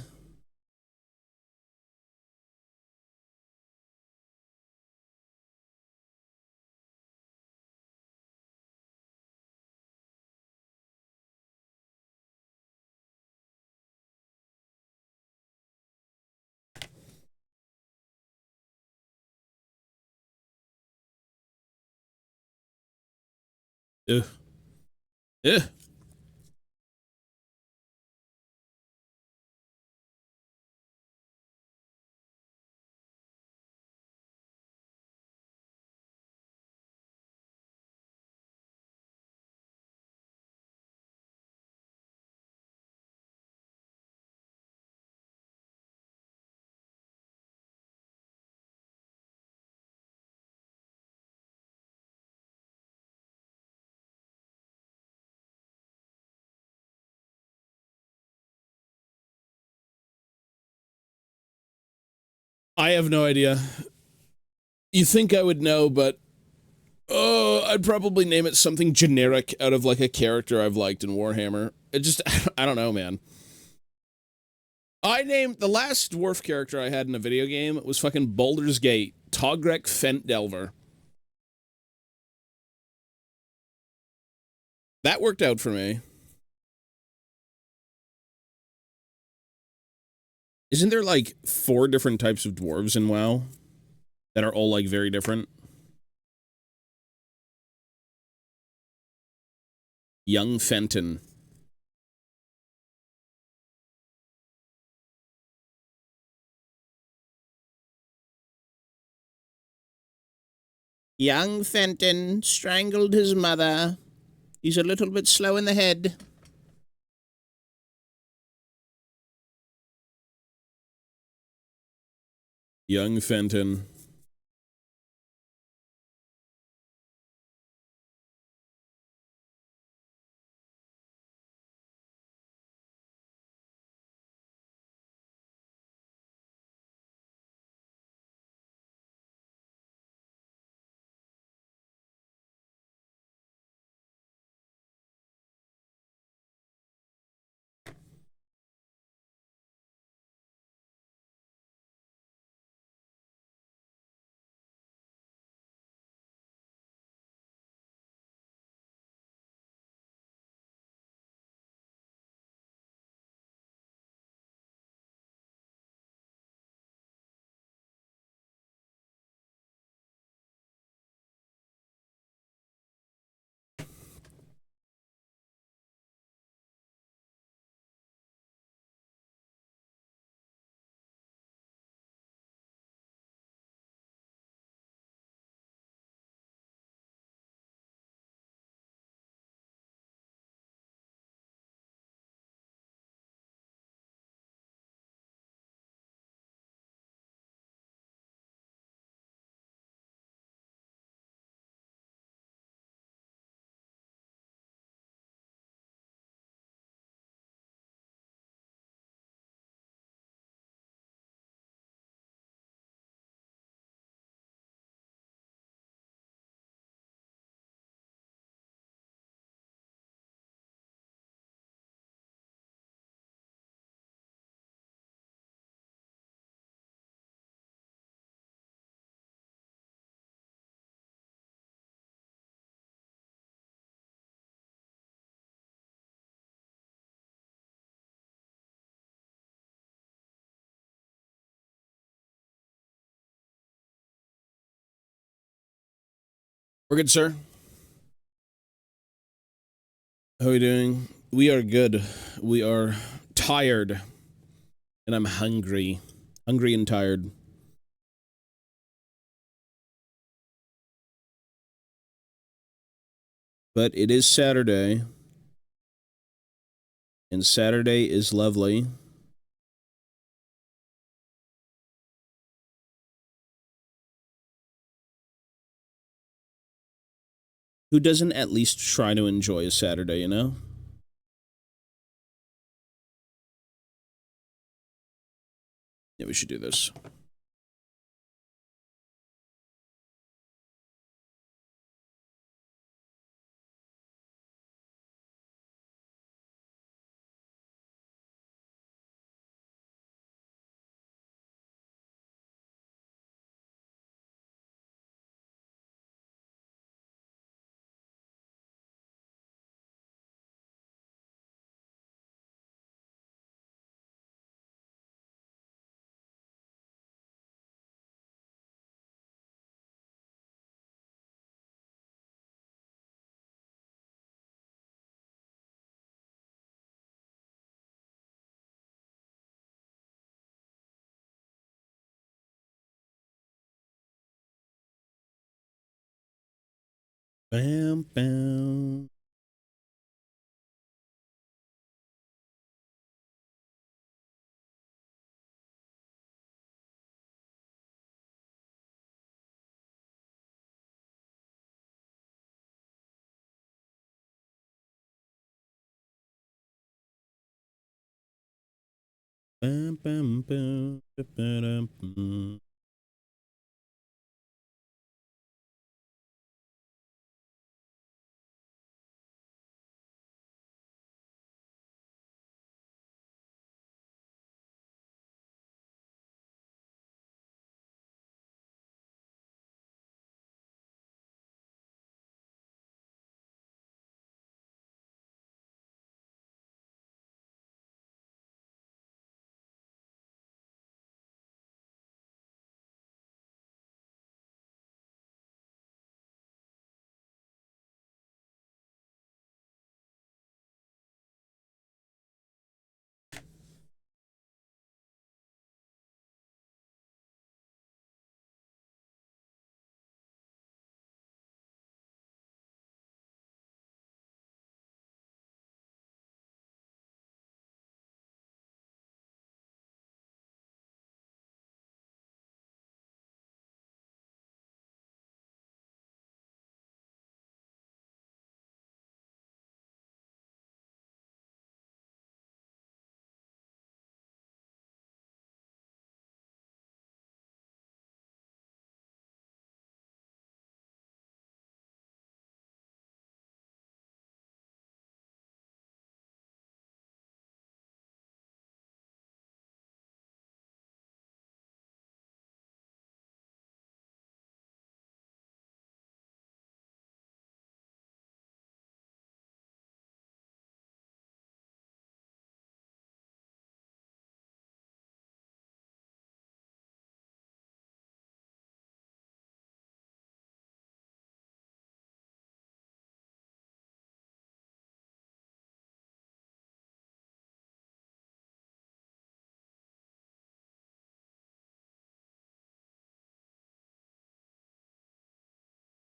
Ugh. Ugh. I have no idea. You think I would know, but I'd probably name it something generic out of like a character I've liked in Warhammer. It just, I don't know, man. I named the last dwarf character I had in a video game was fucking Baldur's Gate, Togrek Fentdelver. That worked out for me. Isn't there like 4 different types of dwarves in WoW that are all like very different? Young Fenton. Young Fenton strangled his mother. He's a little bit slow in the head. Young Fenton. We're good, sir. How are we doing? We are good. We are tired. And I'm hungry. Hungry and tired. But it is Saturday. And Saturday is lovely. Who doesn't at least try to enjoy a Saturday, you know? Yeah, we should do this. Bam, bam. Bam, bam, bam, ba-ba-dum, bam.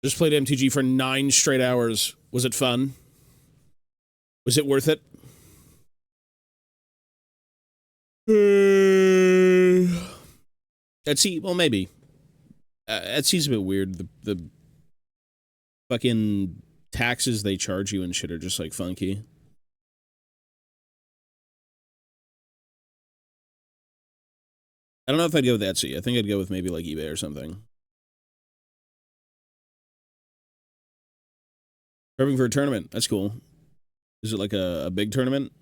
Just played MTG for 9 straight hours. Was it fun? Was it worth it? Etsy, well, maybe. Etsy's a bit weird. The fucking taxes they charge you and shit are just like funky. I don't know if I'd go with Etsy. I think I'd go with maybe like eBay or something. Prepping for a tournament. That's cool. Is it like a big tournament?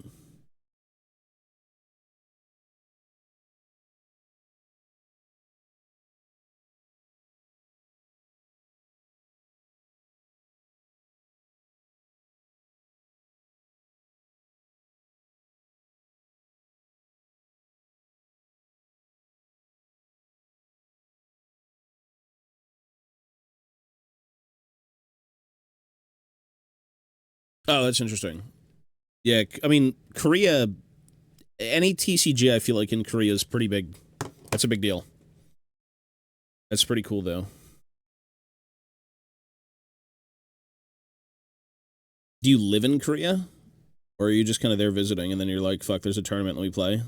Oh, that's interesting. Yeah, I mean, Korea, any TCG I feel like in Korea is pretty big. That's a big deal. That's pretty cool, though. Do you live in Korea? Or are you just kind of there visiting and then you're like, fuck, there's a tournament, let me play?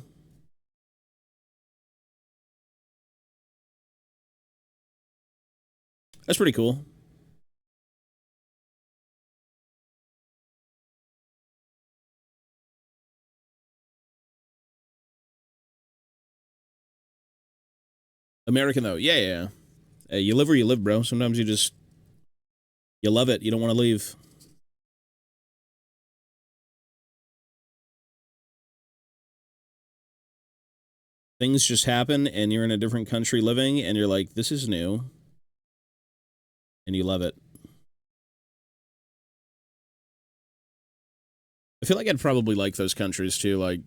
That's pretty cool. American, though. Yeah, yeah, yeah. Hey, you live where you live, bro. Sometimes you love it. You don't want to leave. Things just happen and you're in a different country living and you're like, this is new. And you love it. I feel like I'd probably like those countries too, like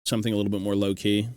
something a little bit more low key.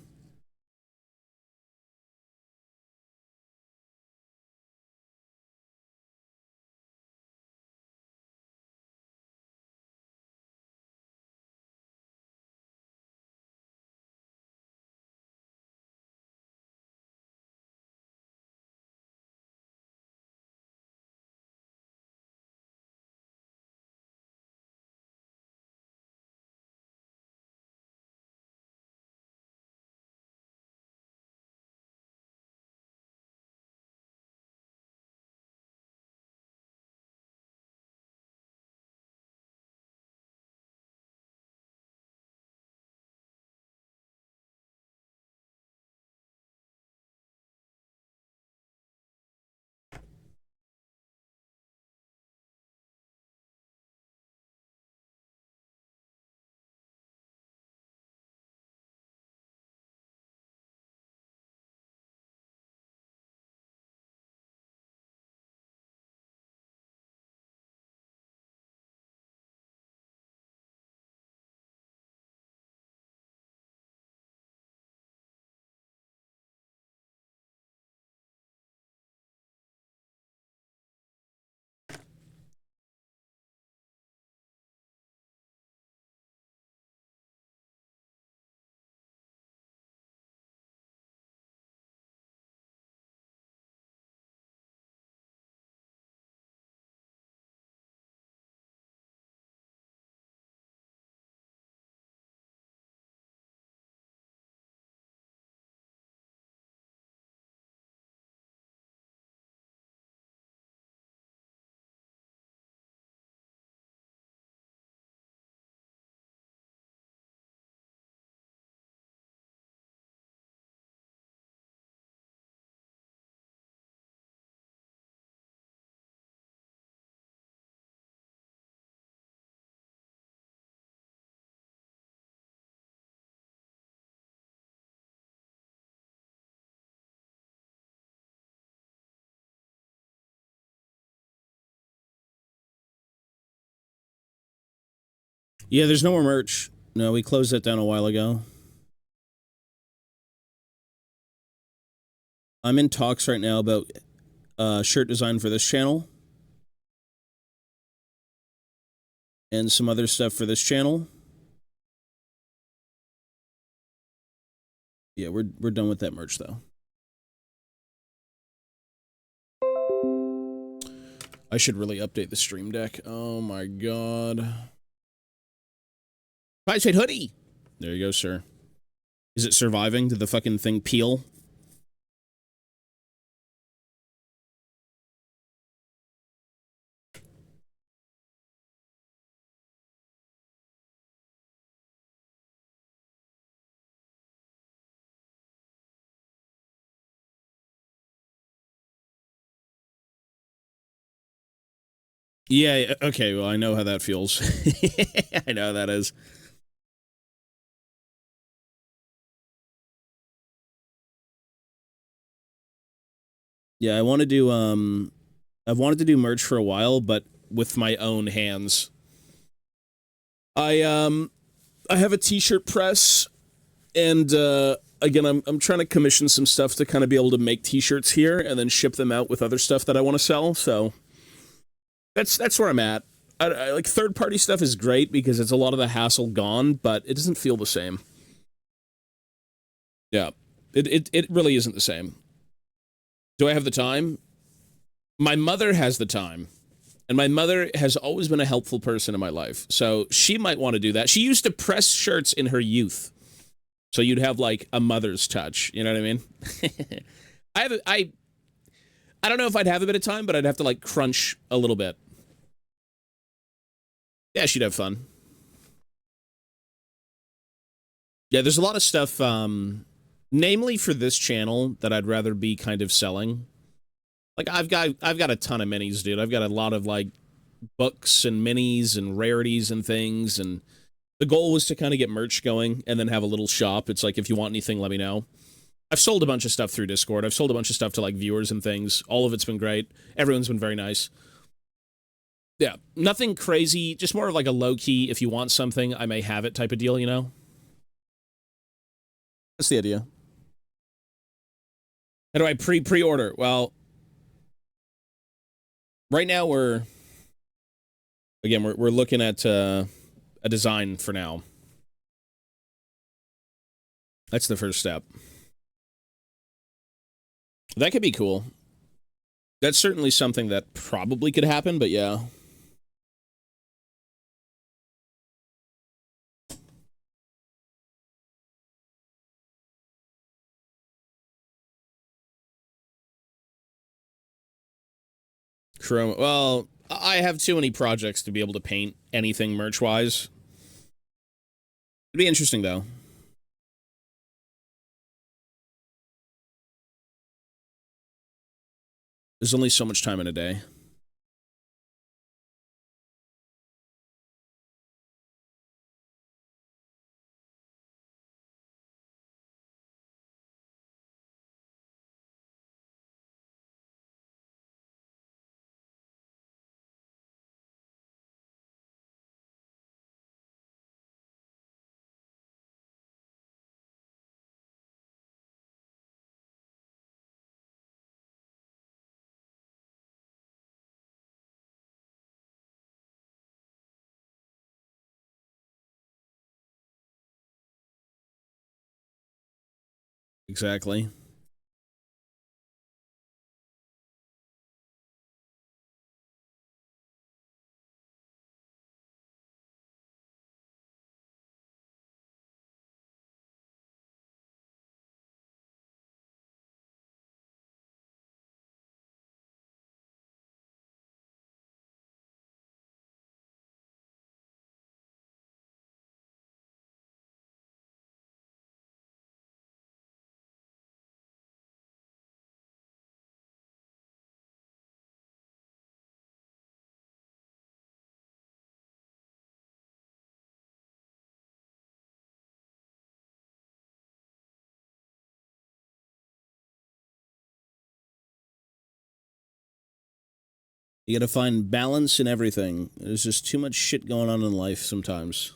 Yeah, there's no more merch. No, we closed that down a while ago. I'm in talks right now about shirt design for this channel. And some other stuff for this channel. Yeah, we're done with that merch, though. I should really update the stream deck. Oh my god. Five Shade Hoodie! There you go, sir. Is it surviving? Did the fucking thing peel? Yeah, okay, well, I know how that feels. I know how that is. Yeah, I've wanted to do merch for a while, but with my own hands. I have a t-shirt press, and again, I'm trying to commission some stuff to kind of be able to make t-shirts here and then ship them out with other stuff that I want to sell. So that's where I'm at. Like third-party stuff is great because it's a lot of the hassle gone, but it doesn't feel the same. Yeah, it really isn't the same. Do I have the time? My mother has the time. And my mother has always been a helpful person in my life. So she might want to do that. She used to press shirts in her youth. So you'd have like a mother's touch. You know what I mean? I don't know if I'd have a bit of time, but I'd have to like crunch a little bit. Yeah, she'd have fun. Yeah, there's a lot of stuff, namely for this channel, that I'd rather be kind of selling. Like I've got a ton of minis, dude. I've got a lot of like books and minis and rarities and things, and the goal was to kind of get merch going and then have a little shop. It's like, if you want anything, let me know. I've sold a bunch of stuff through Discord. I've sold a bunch of stuff to like viewers and things. All of it's been great. Everyone's been very nice. Yeah, nothing crazy, just more of like a low-key, if you want something, I may have it type of deal, you know? That's the idea. How do I pre-order? Well, right now we're looking at a design for now. That's the first step. That could be cool. That's certainly something that probably could happen, but yeah. Chrome. Well, I have too many projects to be able to paint anything merch-wise. It'd be interesting, though. There's only so much time in a day. Exactly. You gotta find balance in everything. There's just too much shit going on in life sometimes.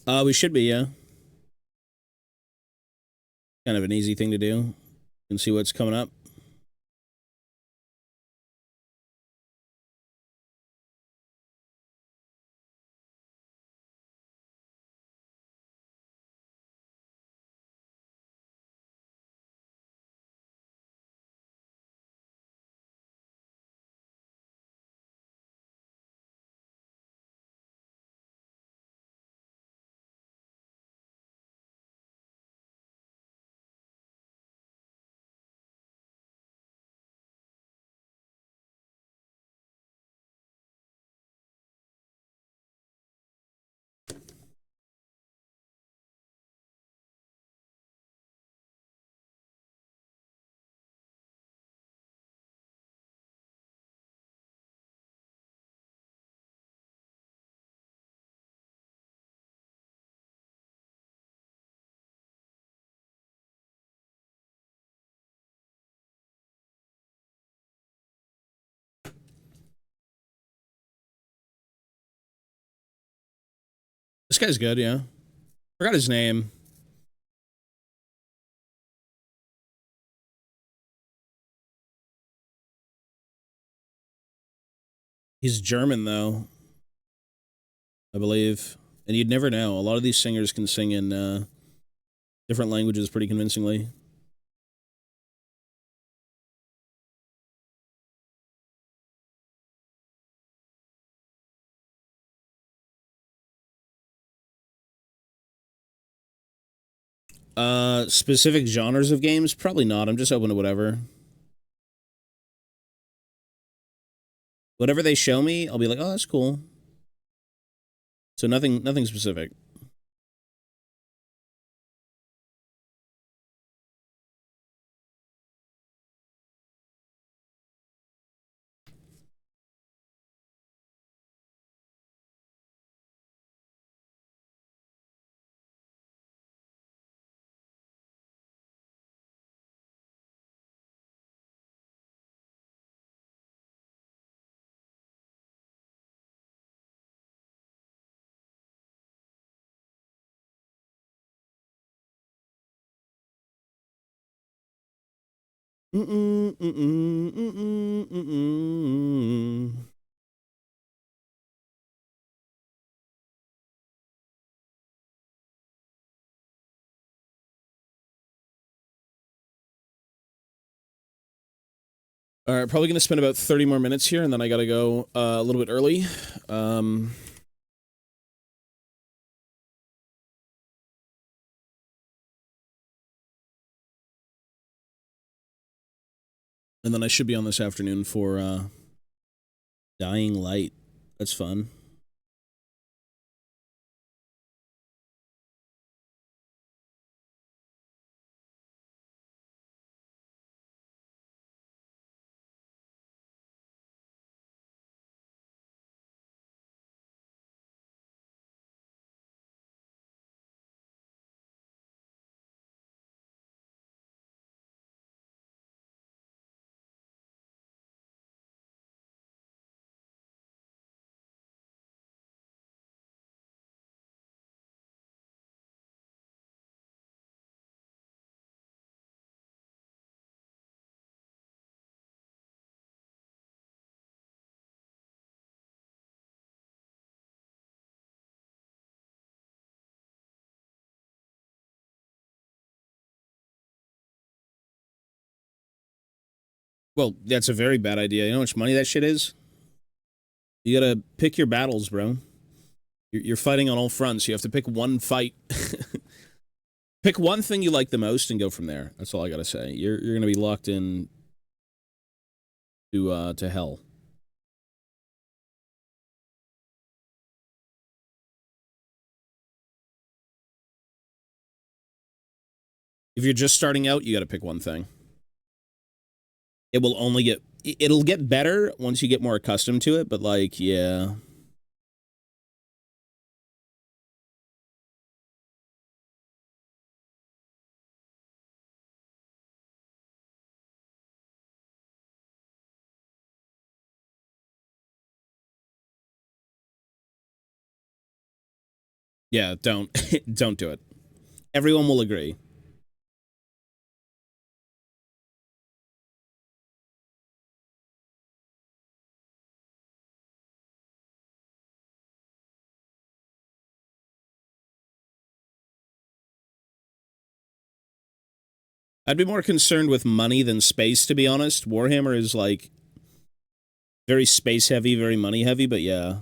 We should be, yeah. Kind of an easy thing to do. And see what's coming up. This guy's good, yeah. Forgot his name. He's German, though, I believe. And you'd never know. A lot of these singers can sing in different languages pretty convincingly. Specific genres of games? Probably not. I'm just open to whatever. Whatever they show me, I'll be like, oh, that's cool. So nothing specific. Mm-mm, mm-mm, mm-mm, mm-mm. All right, probably going to spend about 30 more minutes here, and then I got to go a little bit early. And then I should be on this afternoon for Dying Light. That's fun. Well, that's a very bad idea. You know how much money that shit is? You gotta pick your battles, bro. You're fighting on all fronts. You have to pick one fight. Pick one thing you like the most and go from there. That's all I gotta say. You're gonna be locked in to hell. If you're just starting out, you gotta pick one thing. It will only get it'll get better once you get more accustomed to it, but like, yeah. Yeah, don't don't do it. Everyone will agree. I'd be more concerned with money than space, to be honest. Warhammer is like very space heavy, very money heavy, but yeah.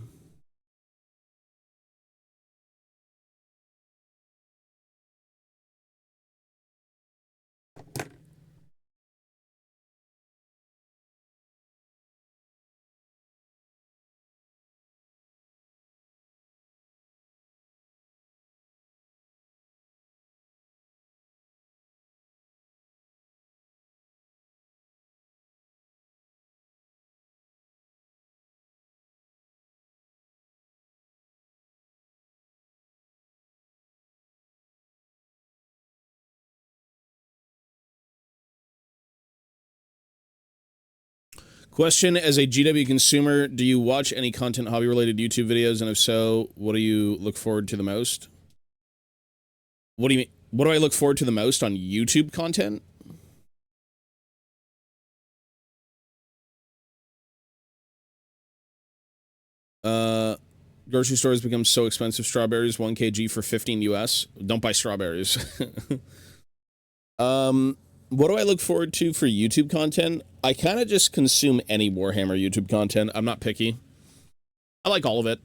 Question: as a GW consumer, do you watch any content hobby-related YouTube videos? And if so, what do you look forward to the most? What do you mean? What do I look forward to the most on YouTube content? Grocery stores become so expensive. Strawberries, 1 kg for 15 US. Don't buy strawberries. What do I look forward to for YouTube content? I kind of just consume any Warhammer YouTube content. I'm not picky. I like all of it.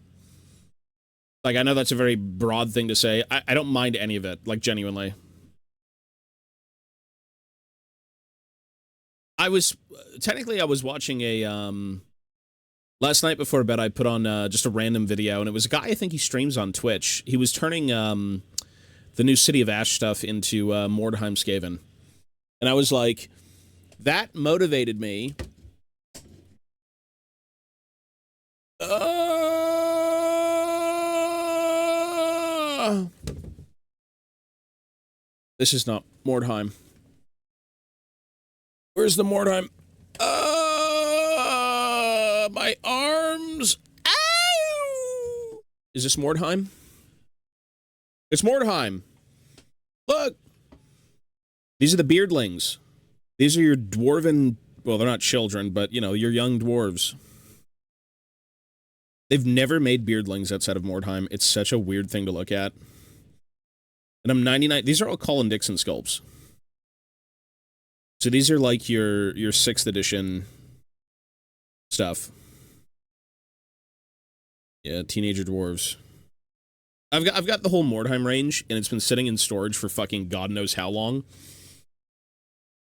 Like, I know that's a very broad thing to say. I don't mind any of it, like, genuinely. Technically, I was watching a, last night before bed, I put on, just a random video, and it was a guy, I think he streams on Twitch. He was turning, the new City of Ash stuff into, Mordheim Skaven. And I was like, that motivated me. This is not Mordheim. Where's the Mordheim? My arms. Ow! Is this Mordheim? It's Mordheim. Look. These are the beardlings. These are your dwarven... Well, they're not children, but, you know, your young dwarves. They've never made beardlings outside of Mordheim. It's such a weird thing to look at. And I'm 99... These are all Colin Dixon sculpts. So these are like your 6th edition stuff. Yeah, teenager dwarves. I've got the whole Mordheim range, and it's been sitting in storage for fucking God knows how long.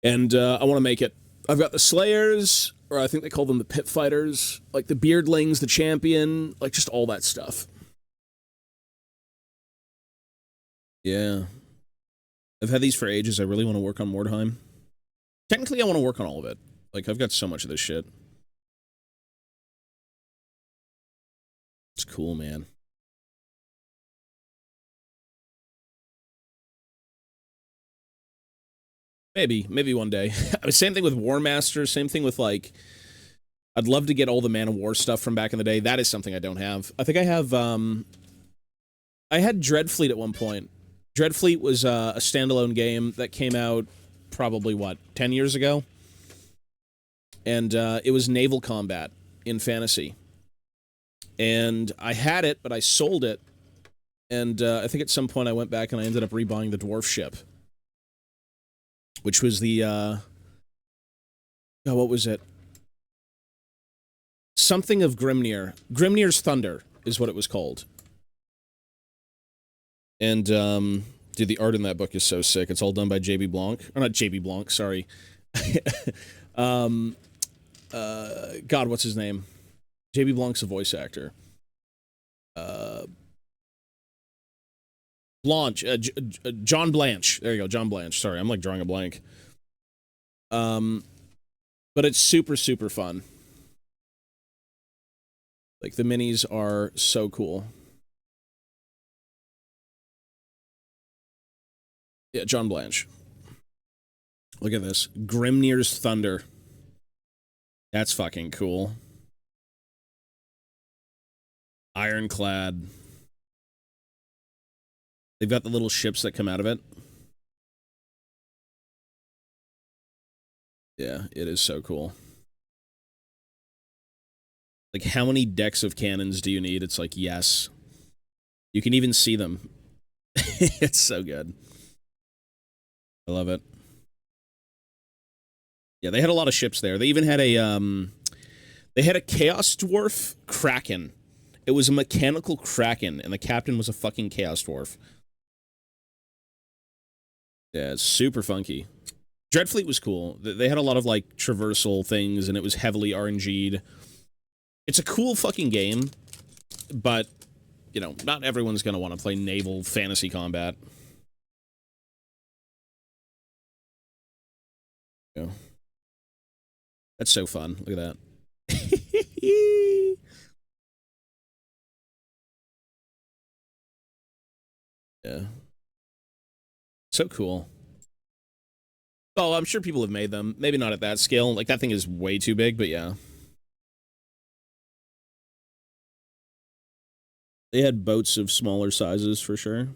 And I want to make it. I've got the Slayers, or I think they call them the Pit Fighters, like the Beardlings, the Champion, like just all that stuff. Yeah. I've had these for ages. I really want to work on Mordheim. Technically, I want to work on all of it. Like, I've got so much of this shit. It's cool, man. Maybe one day. Same thing with War Master, same thing with, like, I'd love to get all the Man of War stuff from back in the day. That is something I don't have. I think I have, I had Dreadfleet at one point. Dreadfleet was a standalone game that came out probably, what, 10 years ago? And it was naval combat in fantasy. And I had it, but I sold it. And I think at some point I went back and I ended up rebuying the dwarf ship. Which was the, oh, what was it? Something of Grimnir. Grimnir's Thunder is what it was called. And, dude, the art in that book is so sick. It's all done by J.B. Blanc. Or not J.B. Blanc, sorry. God, what's his name? J.B. Blanc's a voice actor. John Blanche. There you go, John Blanche. Sorry, I'm like drawing a blank. But it's super, super fun. Like, the minis are so cool. Yeah, John Blanche. Look at this. Grimnir's Thunder. That's fucking cool. Ironclad. They've got the little ships that come out of it. Yeah, it is so cool. Like, how many decks of cannons do you need? It's like, yes. You can even see them. It's so good. I love it. Yeah, they had a lot of ships there. They even had a, they had a Chaos Dwarf Kraken. It was a mechanical Kraken, and the captain was a fucking Chaos Dwarf. Yeah, it's super funky. Dreadfleet was cool. They had a lot of, like, traversal things, and it was heavily RNG'd. It's a cool fucking game, but, you know, not everyone's gonna want to play naval fantasy combat. Yeah. That's so fun. Look at that. Yeah. So cool. Oh, I'm sure people have made them. Maybe not at that scale. Like, that thing is way too big, but yeah. They had boats of smaller sizes for sure.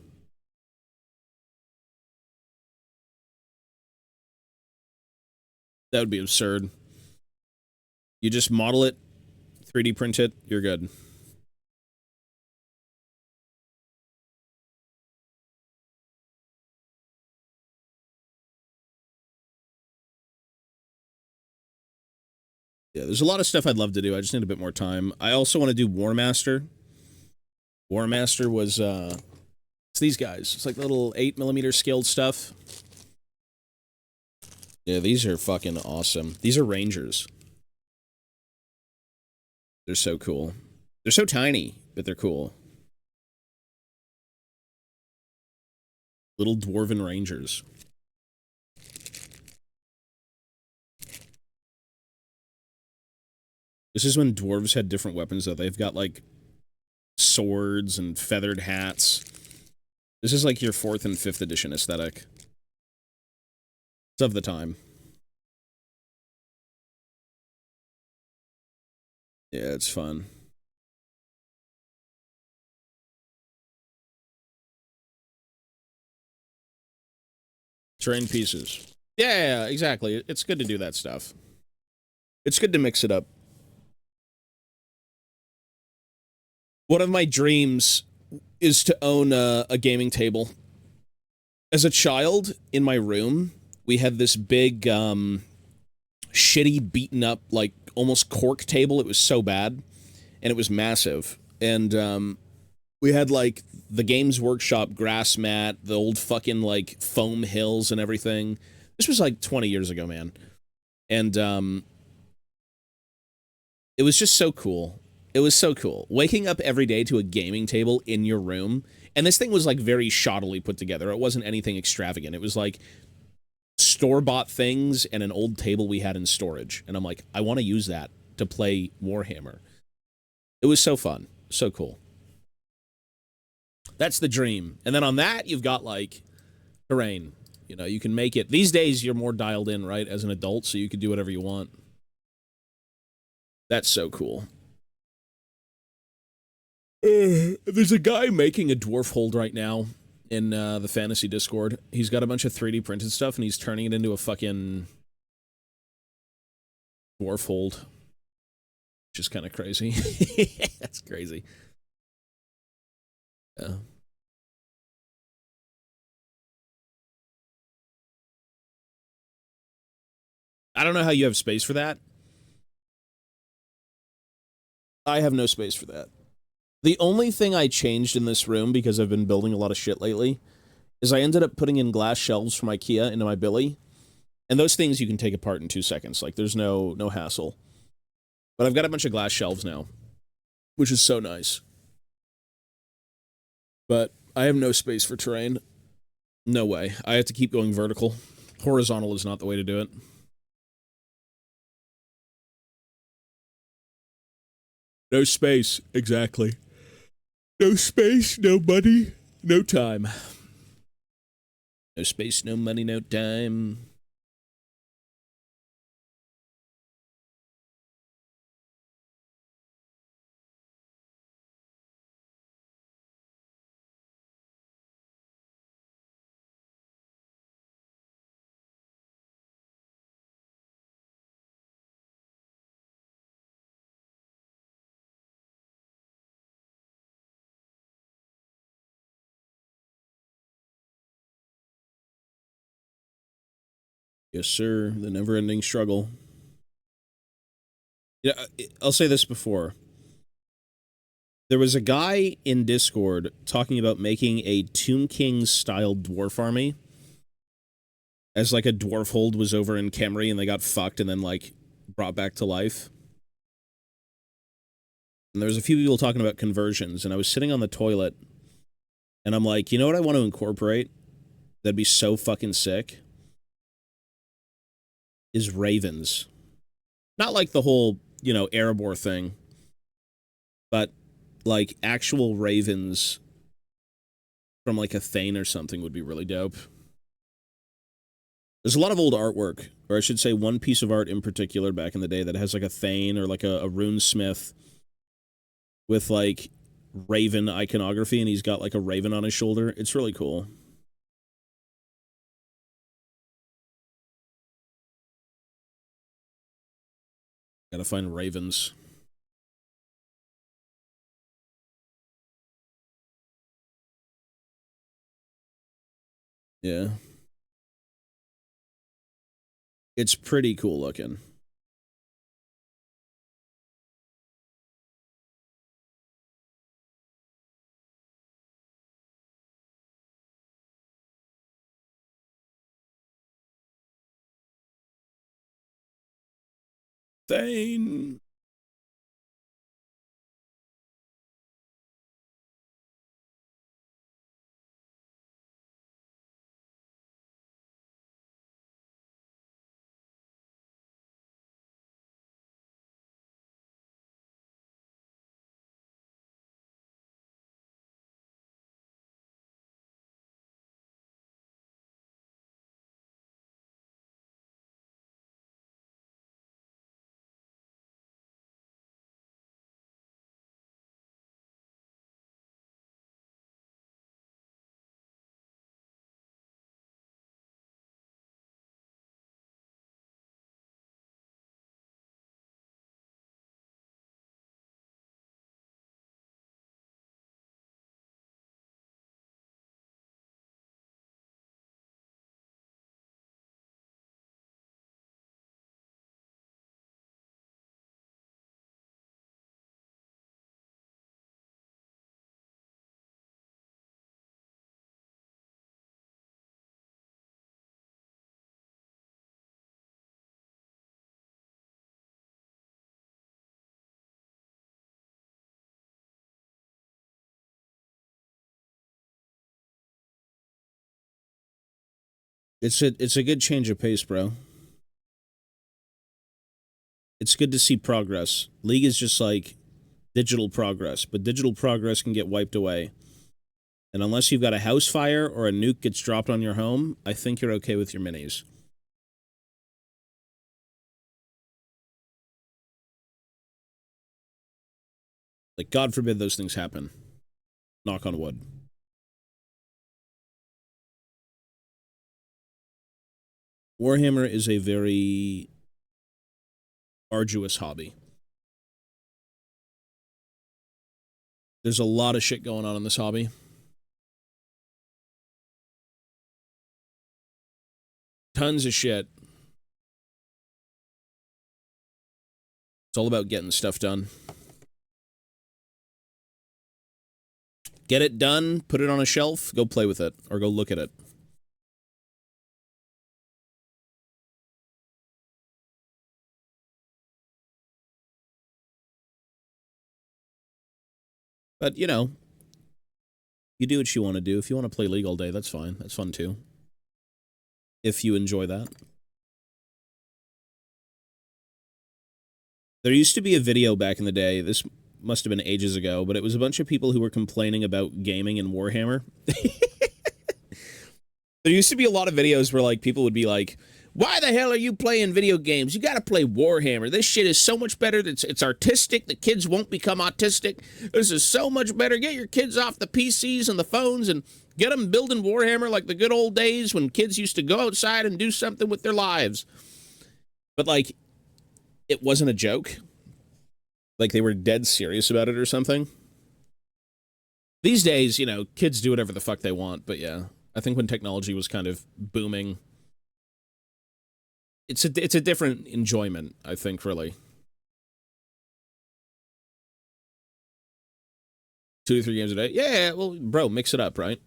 That would be absurd. You just model it, 3D print it, you're good. Yeah, there's a lot of stuff I'd love to do. I just need a bit more time. I also want to do War Master. War Master was, it's these guys. It's like little 8mm scaled stuff. Yeah, these are fucking awesome. These are Rangers. They're so cool. They're so tiny, but they're cool. Little Dwarven Rangers. This is when dwarves had different weapons, though. They've got, like, swords and feathered hats. This is like your 4th and 5th edition aesthetic. It's of the time. Yeah, it's fun. Terrain pieces. Yeah, exactly. It's good to do that stuff. It's good to mix it up. One of my dreams is to own a gaming table. As a child, in my room, we had this big, shitty, beaten up, like, almost cork table. It was so bad. And it was massive. And, we had, like, the Games Workshop grass mat, the old fucking, like, foam hills and everything. This was, like, 20 years ago, man. And, it was just so cool. It was so cool. Waking up every day to a gaming table in your room, and this thing was, like, very shoddily put together. It wasn't anything extravagant. It was, like, store-bought things and an old table we had in storage. And I'm like, I want to use that to play Warhammer. It was so fun. So cool. That's the dream. And then on that, you've got, like, terrain. You know, you can make it. These days, you're more dialed in, right, as an adult, so you can do whatever you want. That's so cool. There's a guy making a dwarf hold right now in the fantasy Discord. He's got a bunch of 3D printed stuff, and he's turning it into a fucking dwarf hold. Which is kind of crazy. That's crazy. Yeah. I don't know how you have space for that. I have no space for that. The only thing I changed in this room, because I've been building a lot of shit lately, is I ended up putting in glass shelves from IKEA into my billy. And those things you can take apart in 2 seconds. Like, there's no hassle. But I've got a bunch of glass shelves now, which is so nice. But I have no space for terrain. No way. I have to keep going vertical. Horizontal is not the way to do it. No space, exactly. No space, no money, no time. No space, no money, no time. Yes, sir. The never-ending struggle. Yeah, I'll say this before. There was a guy in Discord talking about making a Tomb King-style dwarf army. As, like, a dwarf hold was over in Khemri and they got fucked and then, like, brought back to life. And there was a few people talking about conversions, and I was sitting on the toilet, and I'm like, you know what I want to incorporate? That'd be so fucking sick. Is ravens. Not like the whole, you know, Erebor thing, but like actual ravens from like a Thane or something would be really dope. There's a lot of old artwork, or I should say one piece of art in particular back in the day that has like a Thane or like a runesmith with like raven iconography, and he's got like a raven on his shoulder. It's really cool. Gotta find ravens. Yeah. It's pretty cool looking. Thane. It's a good change of pace, bro. It's good to see progress. League is just like digital progress, but digital progress can get wiped away. And unless you've got a house fire or a nuke gets dropped on your home, I think you're okay with your minis. Like, God forbid those things happen. Knock on wood. Warhammer is a very arduous hobby. There's a lot of shit going on in this hobby. Tons of shit. It's all about getting stuff done. Get it done, put it on a shelf, go play with it, or go look at it. But, you know, you do what you want to do. If you want to play League all day, that's fine. That's fun, too. If you enjoy that. There used to be a video back in the day, this must have been ages ago, but it was a bunch of people who were complaining about gaming in Warhammer. There used to be a lot of videos where, like, people would be like, why the hell are you playing video games? You gotta play Warhammer. This shit is so much better. It's artistic. The kids won't become autistic. This is so much better. Get your kids off the PCs and the phones and get them building Warhammer like the good old days when kids used to go outside and do something with their lives. But, like, it wasn't a joke. Like, they were dead serious about it or something. These days, you know, kids do whatever the fuck they want, but yeah. I think when technology was kind of booming, it's a different enjoyment, I think, really. 2 to 3 games a day? Yeah, well, bro, mix it up, right?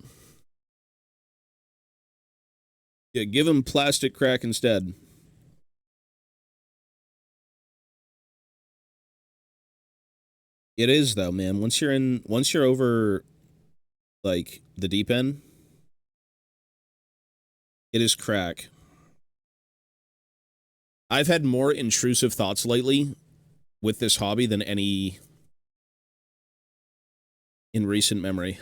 Yeah, give them plastic crack instead. It is, though, man. Once you're over, like, the deep end, it is crack. I've had more intrusive thoughts lately with this hobby than any in recent memory.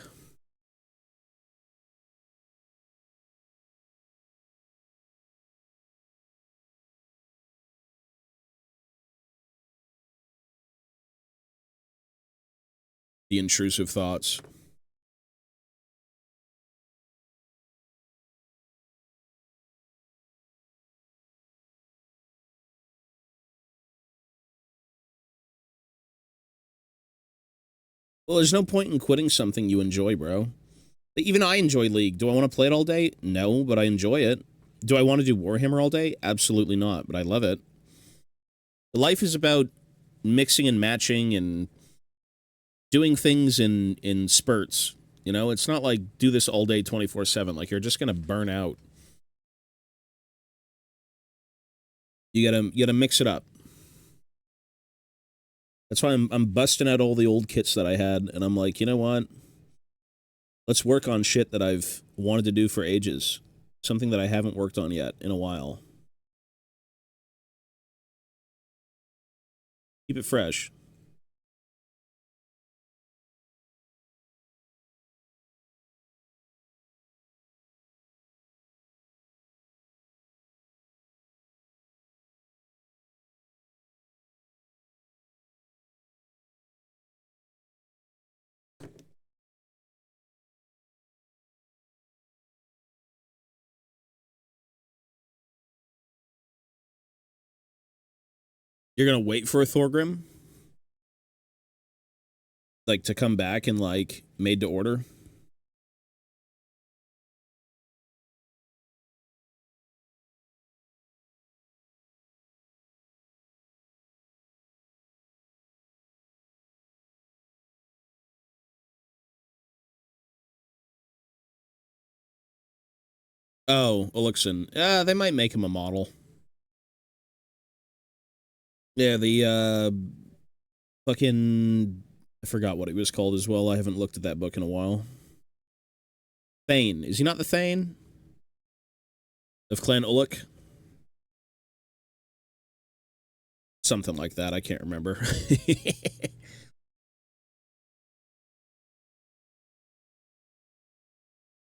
The intrusive thoughts. Well, there's no point in quitting something you enjoy, bro. Even I enjoy League. Do I want to play it all day? No, but I enjoy it. Do I want to do Warhammer all day? Absolutely not, but I love it. Life is about mixing and matching and doing things in spurts. You know, it's not like do this all day 24/7. Like you're just gonna burn out. You gotta mix it up. That's why I'm busting out all the old kits that I had, and I'm like, you know what? Let's work on shit that I've wanted to do for ages. Something that I haven't worked on yet in a while. Keep it fresh. You're gonna wait for a Thorgrim? Like, to come back and, like, made to order? Oh, Elixir. They might make him a model. Yeah, the, fucking... I forgot what it was called as well. I haven't looked at that book in a while. Thane. Is he not the Thane? Of Clan Uluk? Something like that. I can't remember.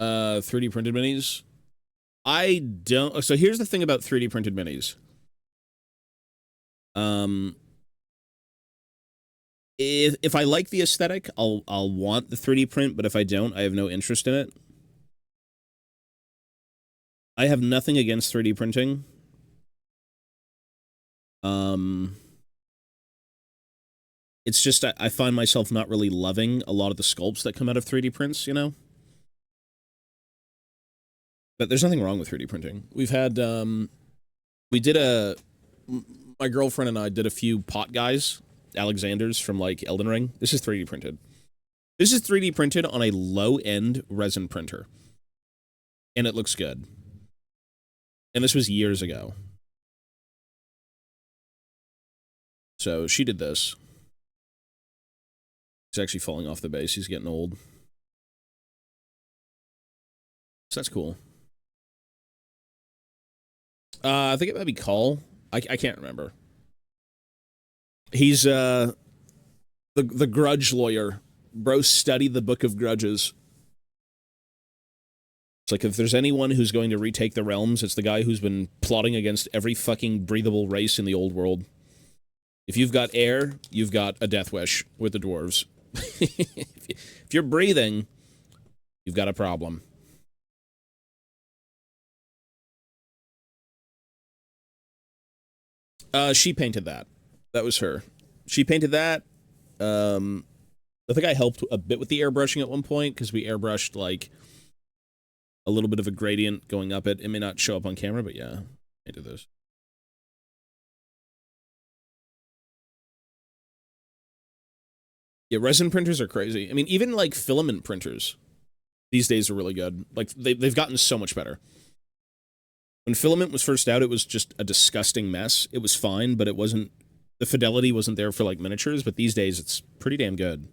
3D printed minis? I don't... So here's the thing about 3D printed minis. If I like the aesthetic, I'll want the 3D print, but if I don't, I have no interest in it. I have nothing against 3D printing. It's just I find myself not really loving a lot of the sculpts that come out of 3D prints, you know? But there's nothing wrong with 3D printing. We've had, we did my girlfriend and I did a few pot guys, Alexanders from, like, Elden Ring. This is 3D printed. This is 3D printed on a low-end resin printer. And it looks good. And this was years ago. So she did this. He's actually falling off the base. He's getting old. So that's cool. I think it might be Call. I can't remember. He's the grudge lawyer. Bro studied the Book of Grudges. It's like if there's anyone who's going to retake the realms, it's the guy who's been plotting against every fucking breathable race in the old world. If you've got air, you've got a death wish with the dwarves. If you're breathing, you've got a problem. She painted that. That was her. She painted that. I think I helped a bit with the airbrushing at one point because we airbrushed like a little bit of a gradient going up it. It may not show up on camera, but yeah, I did this. Yeah, resin printers are crazy. I mean, even like filament printers these days are really good. Like they've gotten so much better. When filament was first out, it was just a disgusting mess. It was fine, but it wasn't, the fidelity wasn't there for like miniatures, but these days it's pretty damn good.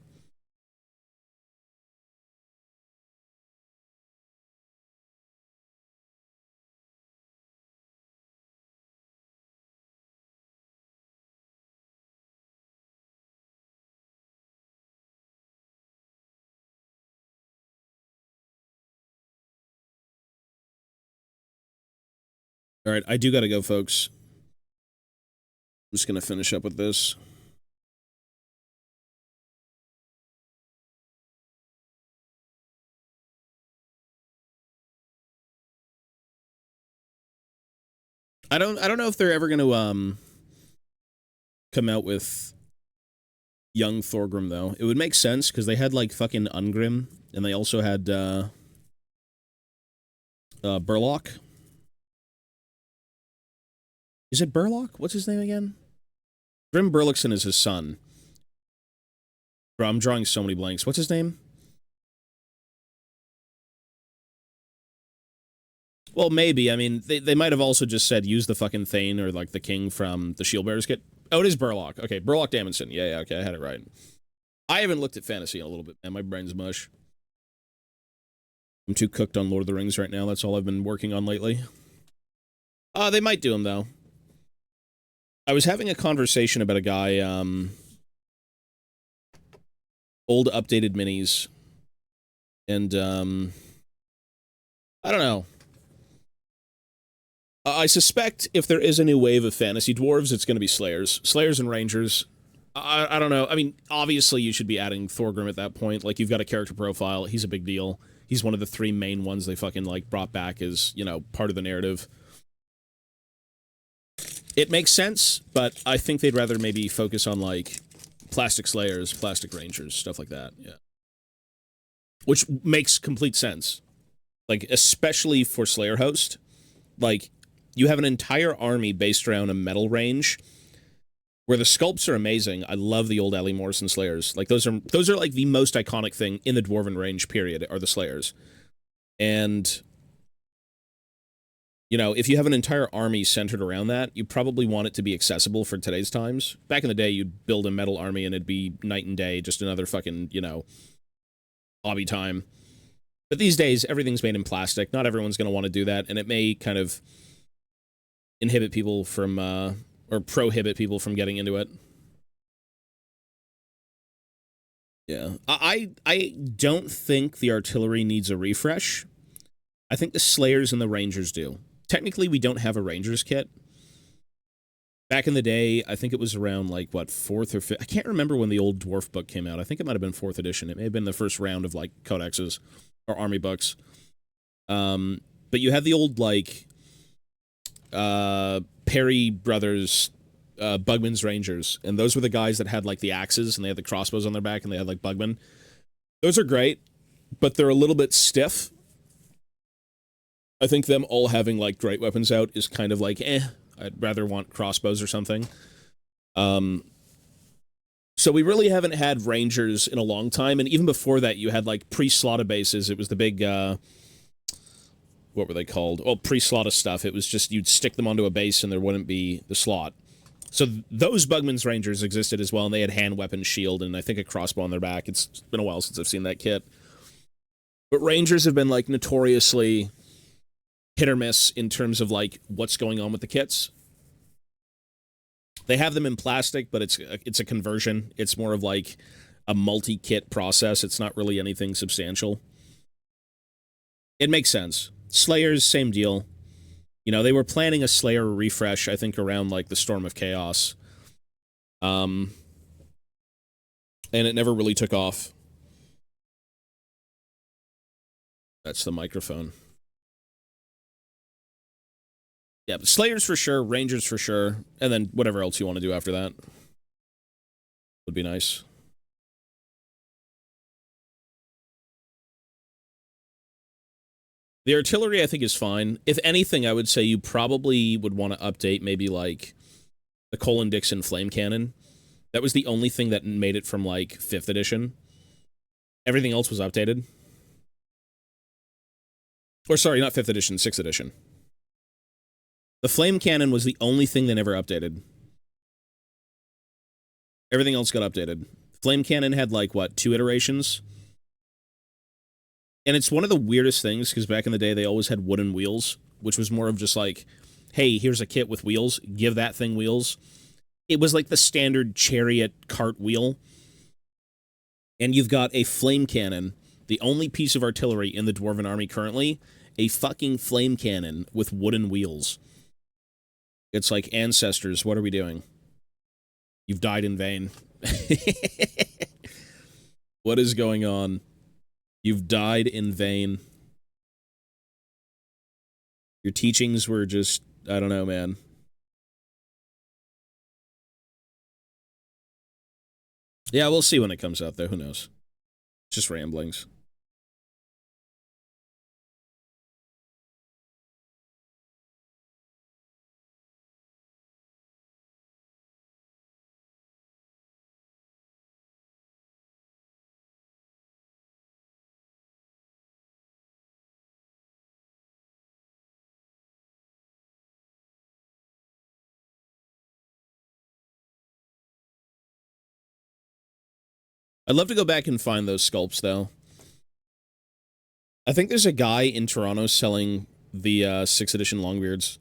All right, I do gotta go, folks. I'm just gonna finish up with this. I don't know if they're ever going to come out with young Thorgrim though. It would make sense because they had like fucking Ungrim, and they also had Burlock. Is it Burlock? What's his name again? Grim Burlockson is his son. Bro, I'm drawing so many blanks. What's his name? Well, maybe. I mean, they might have also just said use the fucking Thane or like the king from the Shieldbearers kit. Oh, it is Burlock. Okay, Burlock Damondson. Yeah, okay, I had it right. I haven't looked at fantasy in a little bit, man. My brain's mush. I'm too cooked on Lord of the Rings right now. That's all I've been working on lately. They might do him, though. I was having a conversation about a guy, old updated minis, and, I don't know. I suspect if there is a new wave of fantasy dwarves, it's going to be Slayers. Slayers and Rangers. I don't know. I mean, obviously you should be adding Thorgrim at that point. Like, you've got a character profile. He's a big deal. He's one of the 3 main ones they fucking, like, brought back as, you know, part of the narrative. It makes sense, but I think they'd rather maybe focus on, like, plastic Slayers, plastic Rangers, stuff like that, yeah. Which makes complete sense. Like, especially for Slayer Host. Like, you have an entire army based around a metal range where the sculpts are amazing. I love the old Ali Morrison Slayers. Like, those are like the most iconic thing in the Dwarven range, period, are the Slayers. And, you know, if you have an entire army centered around that, you probably want it to be accessible for today's times. Back in the day, you'd build a metal army and it'd be night and day, just another fucking, you know, hobby time. But these days, everything's made in plastic. Not everyone's going to want to do that, and it may kind of inhibit people from, or prohibit people from getting into it. Yeah. I don't think the artillery needs a refresh. I think the Slayers and the Rangers do. Technically, we don't have a Rangers kit. Back in the day, I think it was around, like, what, 4th or 5th? I can't remember when the old Dwarf book came out. I think it might have been 4th edition. It may have been the first round of, like, codexes or army books. But you had the old, like, Perry Brothers, Bugman's Rangers, and those were the guys that had, like, the axes, and they had the crossbows on their back, and they had, like, Bugman. Those are great, but they're a little bit stiff. I think them all having, like, great weapons out is kind of like, I'd rather want crossbows or something. So we really haven't had Rangers in a long time, and even before that, you had, like, pre-Slotta bases. It was the big, what were they called? Oh, pre-Slotta stuff. It was just, you'd stick them onto a base and there wouldn't be the slot. So those Bugman's Rangers existed as well, and they had hand weapon shield and I think a crossbow on their back. It's been a while since I've seen that kit. But Rangers have been, like, notoriously hit or miss in terms of, like, what's going on with the kits. They have them in plastic, but it's a conversion. It's more of, like, a multi-kit process. It's not really anything substantial. It makes sense. Slayers, same deal. You know, they were planning a Slayer refresh, I think, around, like, the Storm of Chaos. And it never really took off. That's the microphone. Yeah, but Slayers for sure, Rangers for sure, and then whatever else you want to do after that would be nice. The artillery, I think, is fine. If anything, I would say you probably would want to update maybe, like, the Colin Dixon Flame Cannon. That was the only thing that made it from, like, 5th edition. Everything else was updated. Or, sorry, not 5th edition, 6th edition. The Flame Cannon was the only thing they never updated. Everything else got updated. Flame Cannon had, like, what, 2 iterations? And it's one of the weirdest things, because back in the day, they always had wooden wheels, which was more of just like, hey, here's a kit with wheels, give that thing wheels. It was like the standard chariot cart wheel. And you've got a flame cannon, the only piece of artillery in the Dwarven army currently, a fucking flame cannon with wooden wheels. It's like, ancestors, what are we doing? You've died in vain. What is going on? You've died in vain. Your teachings were just I don't know, man. Yeah, we'll see when it comes out, though. Who knows? Just ramblings. I'd love to go back and find those sculpts, though. I think there's a guy in Toronto selling the 6th edition Longbeards.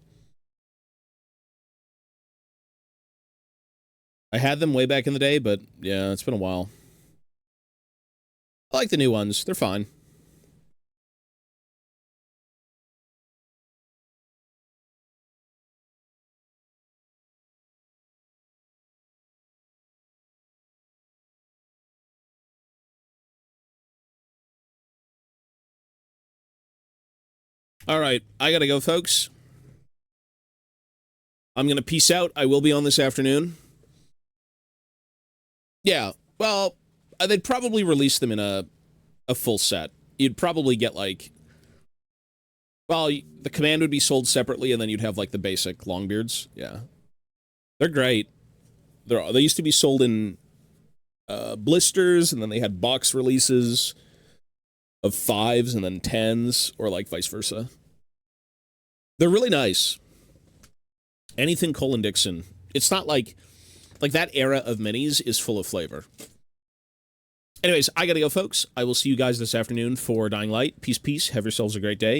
I had them way back in the day, but yeah, it's been a while. I like the new ones. They're fine. All right, I gotta go, folks. I'm gonna peace out. I will be on this afternoon. Yeah, well, they'd probably release them in a full set. You'd probably get, like... Well, the command would be sold separately, and then you'd have, like, the basic Longbeards. Yeah. They're great. They used to be sold in blisters, and then they had box releases of 5s and then 10s, or, like, vice versa. They're really nice. Anything Colin Dixon. It's not like that era of minis is full of flavor. Anyways, I gotta go, folks. I will see you guys this afternoon for Dying Light. Peace, peace. Have yourselves a great day.